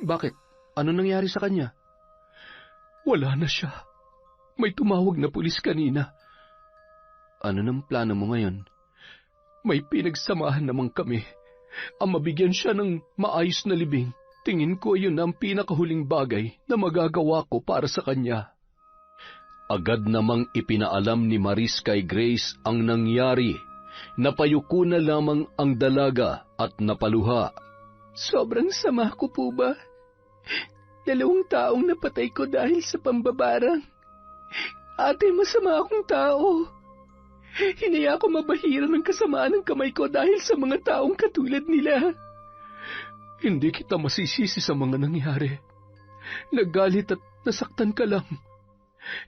Bakit? Ano nangyari sa kanya? Wala na siya. May tumawag na pulis kanina. Ano nang plano mo ngayon? May pinagsamahan naman kami. Ang mabigyan siya ng maayos na libing, tingin ko yun ang pinakahuling bagay na magagawa ko para sa kanya. Agad namang ipinaalam ni Maris kay Grace ang nangyari. Napayuko na lamang ang dalaga at napaluha. Sobrang sama ko po ba? 2 taong napatay ko dahil sa pambabarang. Ate, masama akong tao. Hinaya ko mabahira ng kasamaan ng kamay ko dahil sa mga taong katulad nila. Hindi kita masisisi sa mga nangyari. Nagalit at nasaktan ka lang.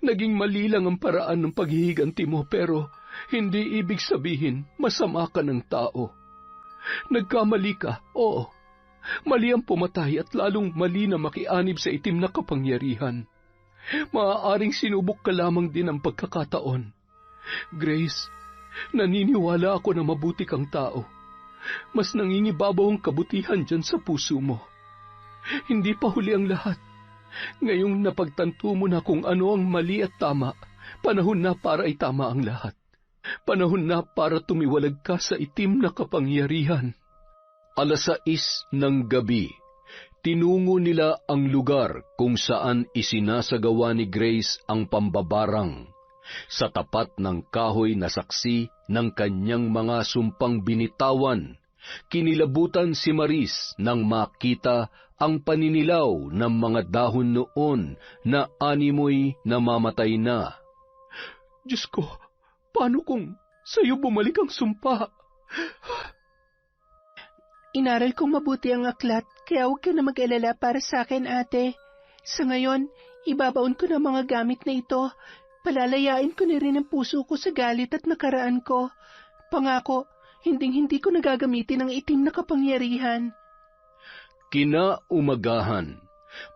Naging mali lang ang paraan ng paghihiganti mo pero hindi ibig sabihin masama ka ng tao. Nagkamali ka, oo. Mali ang pumatay at lalong mali na makianib sa itim na kapangyarihan. Maaaring sinubok ka lamang din ang pagkakataon. Grace, naniniwala ako na mabuti kang tao. Mas nangingibabaw ang kabutihan dyan sa puso mo. Hindi pa huli ang lahat. Ngayong napagtanto mo na kung ano ang mali at tama, panahon na para itama ang lahat. Panahon na para tumiwalag ka sa itim na kapangyarihan. 6:00 ng gabi, tinungo nila ang lugar kung saan isinasagawa ni Grace ang pambabarang. Sa tapat ng kahoy na saksi ng kanyang mga sumpang binitawan, kinilabutan si Maris nang makita ang paninilaw ng mga dahon noon na animoy namamatay na. Diyos ko, paano kung sa'yo bumalik ang sumpa? Inaral kong mabuti ang aklat, kaya huwag ka na mag-alala para sa akin, ate. Sa ngayon, ibabaon ko na mga gamit na ito. Palalayain ko na rin ang puso ko sa galit at nakaraan ko. Pangako, hinding-hindi ko nagagamitin ang itim na kapangyarihan. Kinaumagahan,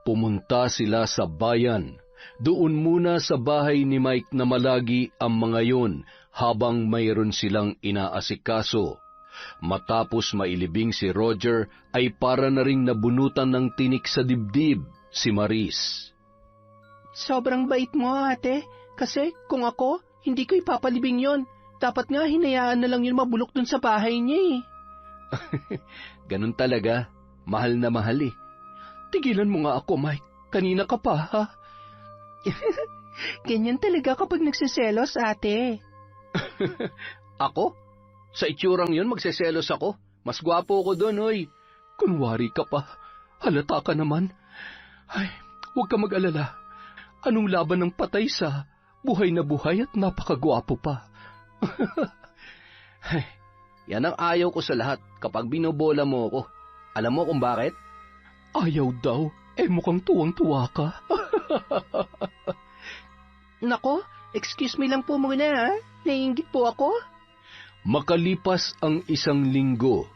pumunta sila sa bayan. Doon muna sa bahay ni Mike na malagi ang mga yon habang mayroon silang inaasikaso. Matapos mailibing si Roger ay para na ring nabunutan ng tinik sa dibdib si Maris. Sobrang bait mo, ate. Kasi kung ako, hindi ko ipapalibing yon. Dapat nga hinayaan na lang yun mabulok dun sa bahay niya eh. Ganun talaga. Mahal na mahal eh. Tigilan mo nga ako, Mike. Kanina ka pa, ha? Ganyan talaga kapag nagsiselos, ate. Ako? Sa itsurang yun, magseselos ako. Mas gwapo ko doon, oy. Kunwari ka pa. Halata ka naman. Ay, huwag ka mag-alala. Anong laban ng patay sa buhay na buhay at napakagwapo pa? Ay, yan ang ayaw ko sa lahat kapag binobola mo ako. Alam mo kung bakit? Ayaw daw. Mukhang tuwang-tuwa ka. Nako, excuse me lang po muna, ha? Naiinggit po ako. Makalipas ang 1 linggo,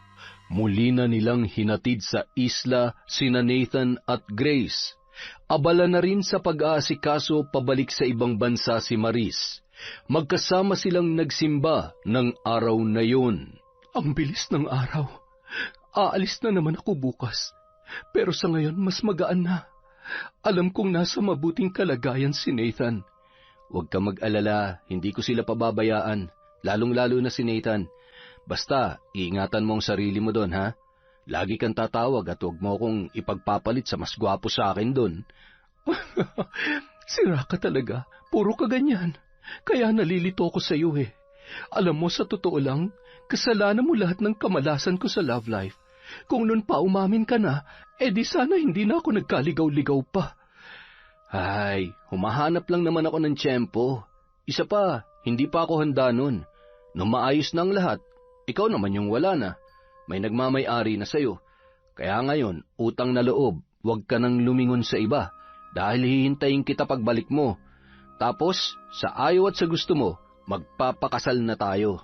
muli na nilang hinatid sa isla sina Nathan at Grace. Abala na rin sa pag-aasikaso pabalik sa ibang bansa si Maris. Magkasama silang nagsimba ng araw na yun. Ang bilis ng araw. Aalis na naman ako bukas. Pero sa ngayon mas magaan na. Alam kong nasa mabuting kalagayan si Nathan. Huwag ka mag-alala, hindi ko sila pababayaan. Lalong-lalo na si Nathan. Basta, iingatan mo ang sarili mo doon, ha? Lagi kang tatawag at huwag mo akong ipagpapalit sa mas gwapo sa akin doon. Sira ka talaga. Puro ka ganyan. Kaya nalilito ko sa iyo eh. Alam mo, sa totoo lang, kasalanan mo lahat ng kamalasan ko sa love life. Kung noon pa umamin ka na, di sana hindi na ako nagkaligaw-ligaw pa. Ay, humahanap lang naman ako ng tiyempo. Isa pa, hindi pa ako handa nun. Nung maayos na ang lahat, ikaw naman yung wala na. May nagmamay-ari na sa'yo. Kaya ngayon, utang na loob, huwag ka nang lumingon sa iba. Dahil hihintayin kita pagbalik mo. Tapos, sa ayaw at sa gusto mo, magpapakasal na tayo.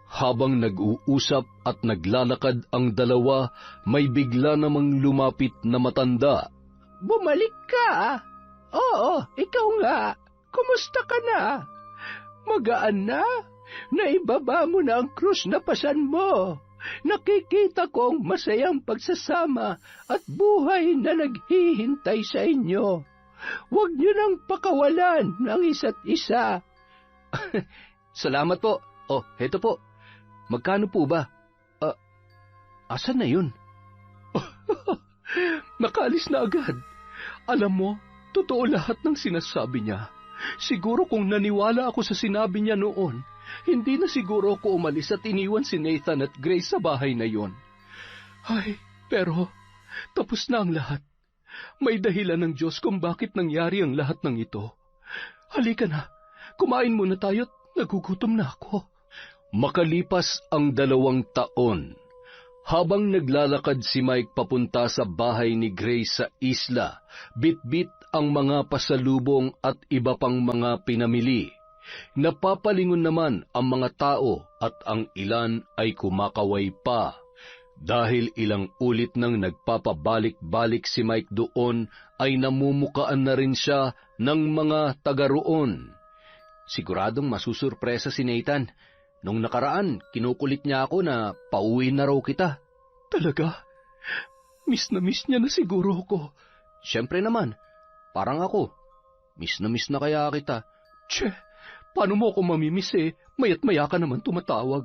Habang nag-uusap at naglalakad ang dalawa, may bigla namang lumapit na matanda. Bumalik ka? Oo, ikaw nga. Kumusta ka na? Magaan na? Naibaba mo na ang krus na pasan mo. Nakikita kong masayang pagsasama at buhay na naghihintay sa inyo. Huwag niyo nang pakawalan ng isa't isa. Salamat po. Oh, heto po. Magkano po ba? Asan na yun? Nakaalis na agad. Alam mo, totoo lahat ng sinasabi niya. Siguro kung naniwala ako sa sinabi niya noon, hindi na siguro ako umalis at iniwan si Nathan at Grace sa bahay na yon. Ay, pero tapos na ang lahat. May dahilan ng Diyos kung bakit nangyari ang lahat ng ito. Halika na, kumain muna tayo at nagugutom na ako. Makalipas ang 2 taon, habang naglalakad si Mike papunta sa bahay ni Grace sa isla, bitbit ang mga pasalubong at iba pang mga pinamili. Napapalingon naman ang mga tao at ang ilan ay kumakaway pa. Dahil ilang ulit nang nagpapabalik-balik si Mike doon, ay namumukaan na rin siya ng mga taga roon. Siguradong masusurpresa si Nathan. Nung nakaraan, kinukulit niya ako na pauwi na raw kita. Talaga? Miss niya na siguro ako. Siyempre naman, parang ako. Miss na kaya kita. Tse, paano mo ako mamimiss Maya't maya ka naman tumatawag.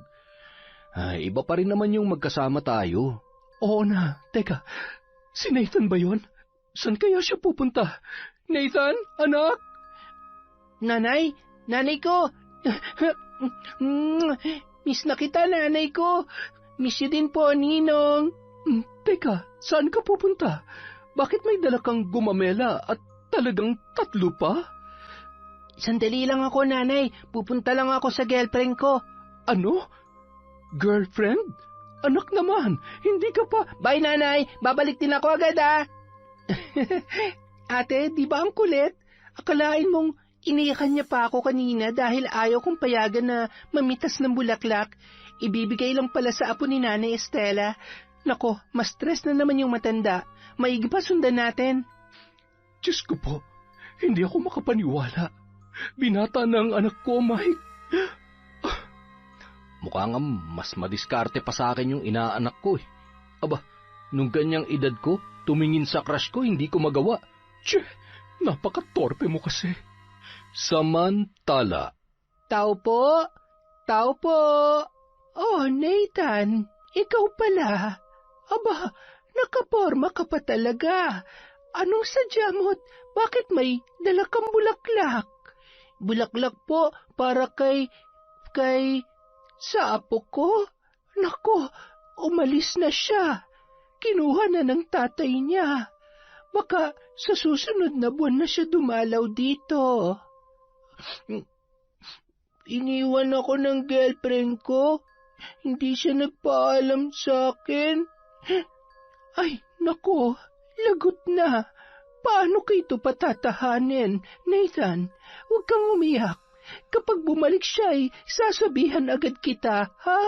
Ay, iba pa rin naman yung magkasama tayo. Oo na, teka, si Nathan ba yun? Saan kaya siya pupunta? Nathan, anak? Nanay ko! Miss na kita, nanay ko. Miss you din po, Ninong. Teka, saan ka pupunta? Bakit may dala kang gumamela at talagang 3 pa? Sandali lang ako, nanay. Pupunta lang ako sa girlfriend ko. Ano? Girlfriend? Anak naman, hindi ka pa... Bye, nanay. Babalik din ako agad, Ate, di ba ang kulit? Akalain mong iniyakan niya pa ako kanina dahil ayaw kong payagan na mamitas ng bulaklak. Ibibigay lang pala sa apo ni Nanay Estela. Nako, mas stress na naman yung matanda. Maigi pa sundan natin. Diyos ko po, hindi ako makapaniwala. Binata na ang anak ko, Mike. Mukhang mas madiskarte pa sa akin yung inaanak ko Aba, nung ganyang edad ko, tumingin sa crush ko, hindi ko magawa. Tse, napaka-torpe mo kasi. Samantala. Tao po. Oh, Nathan, ikaw pala. Aba, nakaporma ka pa talaga. Anong sadya mo't bakit may dala kang bulaklak? Bulaklak po para kay sa apo ko. Nako, umalis na siya. Kinuha na ng tatay niya. Baka sa susunod na buwan na siya dumalaw dito. Iniwan ako ng girlfriend ko. Hindi siya nagpaalam sa akin. Ay, nako, lagot na. Paano kayo patatahanin? Nathan, huwag kang umiyak. Kapag bumalik siya sasabihan agad kita, ha?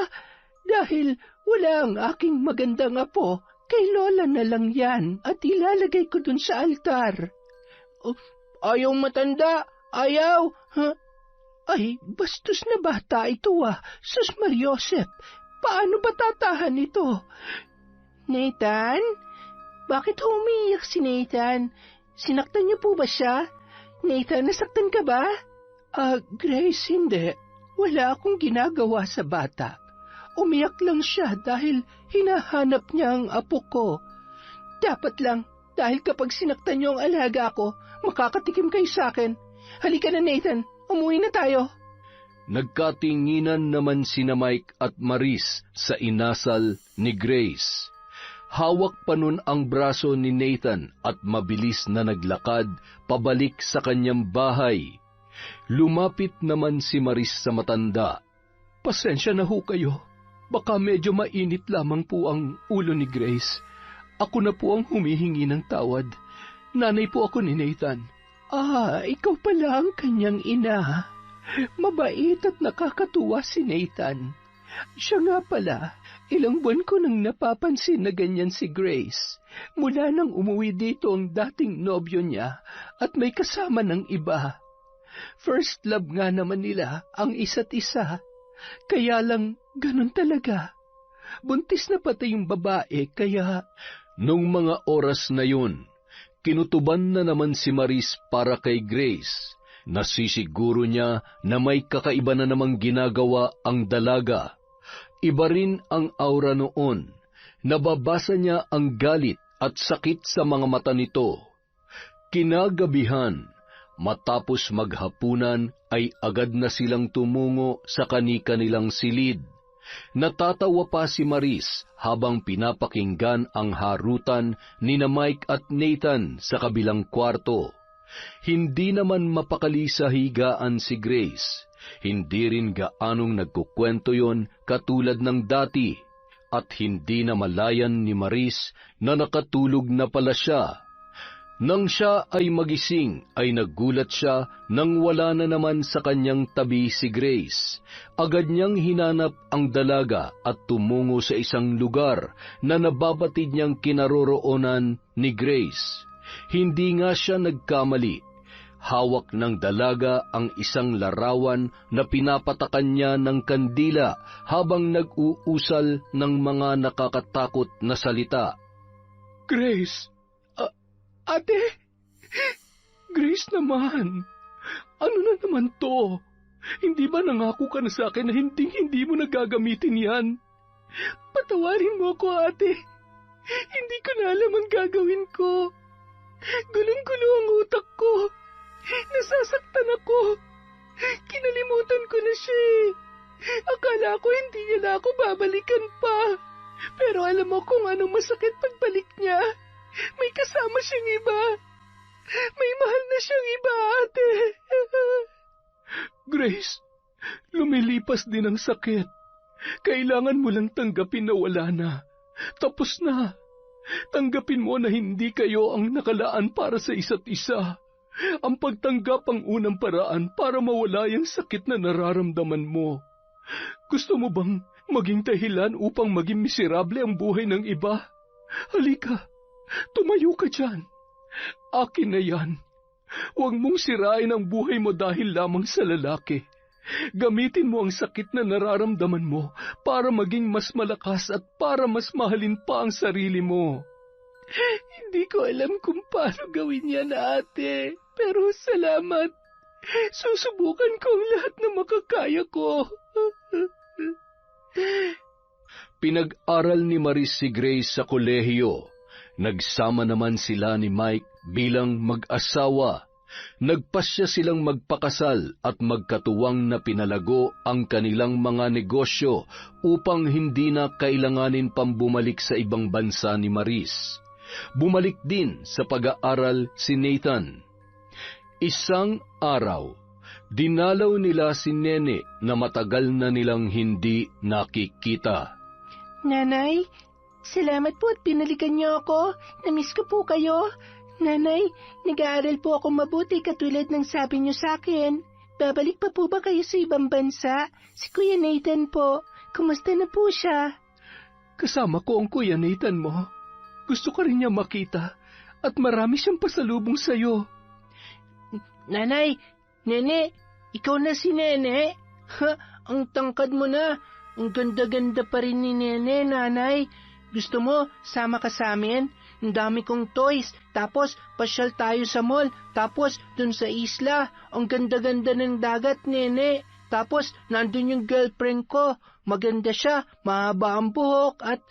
Dahil wala ang aking magandang apo. Kay Lola na lang yan at ilalagay ko dun sa altar. Ayaw matanda. Ayaw. Ha? Ay, bastos na bata ito Sus Mariosep, paano ba tatahan ito? Nathan? Bakit umiiyak si Nathan? Sinaktan niyo po ba siya? Nathan, nasaktan ka ba? Grace, hindi. Wala akong ginagawa sa bata. Umiyak lang siya dahil hinahanap niya ang apo ko. Dapat lang, dahil kapag sinaktan niyo ang alaga ko, makakatikim kayo sa akin. Halika na, Nathan. Umuwi na tayo. Nagkatinginan naman sina Mike at Maris sa inasal ni Grace. Hawak pa nun ang braso ni Nathan at mabilis na naglakad pabalik sa kanyang bahay. Lumapit naman si Maris sa matanda. Pasensya na ho kayo. Baka medyo mainit lamang po ang ulo ni Grace. Ako na po ang humihingi ng tawad. Nanay po ako ni Nathan. Ikaw pala ang kanyang ina. Mabait at nakakatuwa si Nathan. Siya nga pala, ilang buwan ko nang napapansin na ganyan si Grace. Mula nang umuwi dito ang dating nobyo niya at may kasama ng iba. First love nga naman nila ang isa't isa. Kaya lang ganun talaga. Buntis na pati yung babae kaya... Nung mga oras na yun, kinutuban na naman si Maris para kay Grace. Nasisiguro niya na may kakaiba na namang ginagawa ang dalaga. Iba rin ang aura noon. Nababasa niya ang galit at sakit sa mga mata nito. Kinagabihan, Matapos maghapunan ay agad na silang tumungo sa kani-kanilang silid. Natatawa pa si Maris habang pinapakinggan ang harutan ni na Mike at Nathan sa kabilang kwarto. Hindi naman mapakali sa higaan si Grace. Hindi rin gaanong nagkukwento yon katulad ng dati, at hindi na malayan ni Maris na nakatulog na pala siya. Nang siya ay magising, ay nagulat siya nang wala na naman sa kanyang tabi si Grace. Agad niyang hinanap ang dalaga at tumungo sa isang lugar na nababatid niyang kinaroroonan ni Grace. Hindi nga siya nagkamali. Hawak ng dalaga ang isang larawan na pinapatakan niya ng kandila habang nag-uusal ng mga nakakatakot na salita. Grace! Ate! Grace naman! Ano na naman to? Hindi ba nangako ka na sa akin na hindi mo nagagamitin yan? Patawarin mo ako, ate. Hindi ko na alam ang gagawin ko. Gulong-gulo ang utak ko. Nasasaktan ako. Kinalimutan ko na siya eh. Akala ko hindi niya na ako babalikan pa. Pero alam mo kung anong masakit pagbalik niya. May kasama siyang iba. May mahal na siyang iba, ate. Grace, lumilipas din ang sakit. Kailangan mo lang tanggapin na wala na. Tapos na. Tanggapin mo na hindi kayo ang nakalaan para sa isa't isa. Ang pagtanggap ang unang paraan para mawala yung sakit na nararamdaman mo. Gusto mo bang maging dahilan upang maging miserable ang buhay ng iba? Halika. Tumayo ka dyan. Akin na yan. Huwag mong sirain ang buhay mo dahil lamang sa lalaki. Gamitin mo ang sakit na nararamdaman mo para maging mas malakas at para mas mahalin pa ang sarili mo. Hindi ko alam kung paano gawin yan, ate. Pero salamat. Susubukan ko ang lahat na makakaya ko. Pinag-aral ni Maris si Grace sa kolehiyo. Nagsama naman sila ni Mike bilang mag-asawa. Nagpasya silang magpakasal at magkatuwang na pinalago ang kanilang mga negosyo upang hindi na kailanganin pang bumalik sa ibang bansa ni Maris. Bumalik din sa pag-aaral si Nathan. Isang araw, dinalaw nila si Nene na matagal na nilang hindi nakikita. Nanay, salamat po at pinalikan niyo ako. Namiss ko po kayo. Nanay, nag-aaral po ako mabuti katulad ng sabi niyo sa akin. Babalik pa po ba kayo sa ibang bansa? Si Kuya Nathan po. Kumusta na po siya? Kasama ko ang Kuya Nathan mo. Gusto ka rin niya makita at marami siyang pasalubong sa'yo. Nanay, Nene, ikaw na si Nene. Ha, ang tangkad mo na. Ang ganda-ganda pa rin ni Nene, Nanay. Gusto mo, sama ka sa amin? Ang dami kong toys. Tapos, pasyal tayo sa mall. Tapos, dun sa isla. Ang ganda-ganda ng dagat, Nene. Tapos, nandun yung girlfriend ko. Maganda siya, mahaba ang buhok at...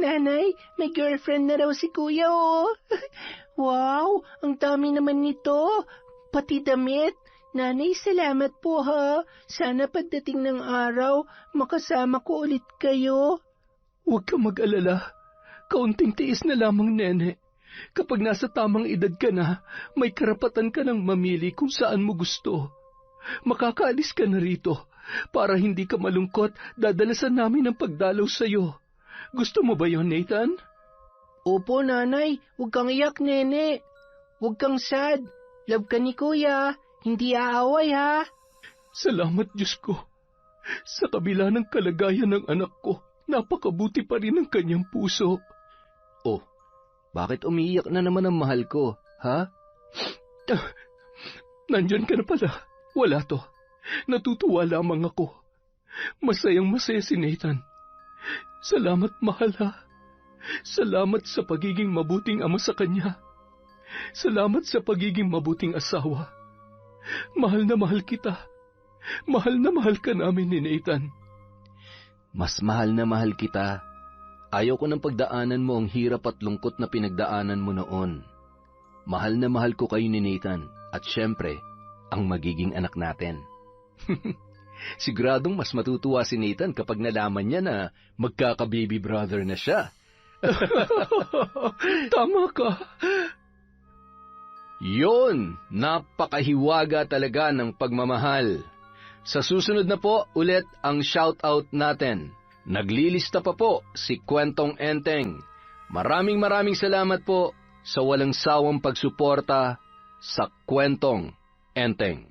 Nanay, may girlfriend na raw si Kuya, oh. Wow, ang dami naman nito. Pati damit. Nanay, salamat po ha. Sana pagdating ng araw, makasama ko ulit kayo. Huwag ka mag-alala. Kaunting tiis na lamang, Nene. Kapag nasa tamang edad ka na, may karapatan ka ng mamili kung saan mo gusto. Makakaalis ka na rito. Para hindi ka malungkot, dadalasan namin ang pagdalaw sa'yo. Gusto mo ba yon, Nathan? Opo, Nanay. Huwag kang iyak, Nene. Huwag kang sad. Love ka ni Kuya. Hindi aaway, ha? Salamat, Diyos ko. Sa kabila ng kalagayan ng anak ko, napakabuti pa rin ang kanyang puso. Oh, bakit umiiyak na naman ang mahal ko, ha? Nandyan ka na pala. Wala to. Natutuwa lamang ako. Masayang-masaya si Nathan. Salamat, mahal, ha? Salamat sa pagiging mabuting ama sa kanya. Salamat sa pagiging mabuting asawa. Mahal na mahal kita. Mahal na mahal ka namin ni Nathan. Mas mahal na mahal kita. Ayaw ko ng pagdaanan mo ang hirap at lungkot na pinagdaanan mo noon. Mahal na mahal ko kayo ni Nathan at syempre, ang magiging anak natin. Siguradong mas matutuwa si Nathan kapag nalaman niya na magkaka-baby brother na siya. Tama ka. Yon, napakahiwaga talaga ng pagmamahal. Sa susunod na po ulit ang shoutout natin. Naglilista pa po si Kwentong Enteng. Maraming salamat po sa walang sawang pagsuporta sa Kwentong Enteng.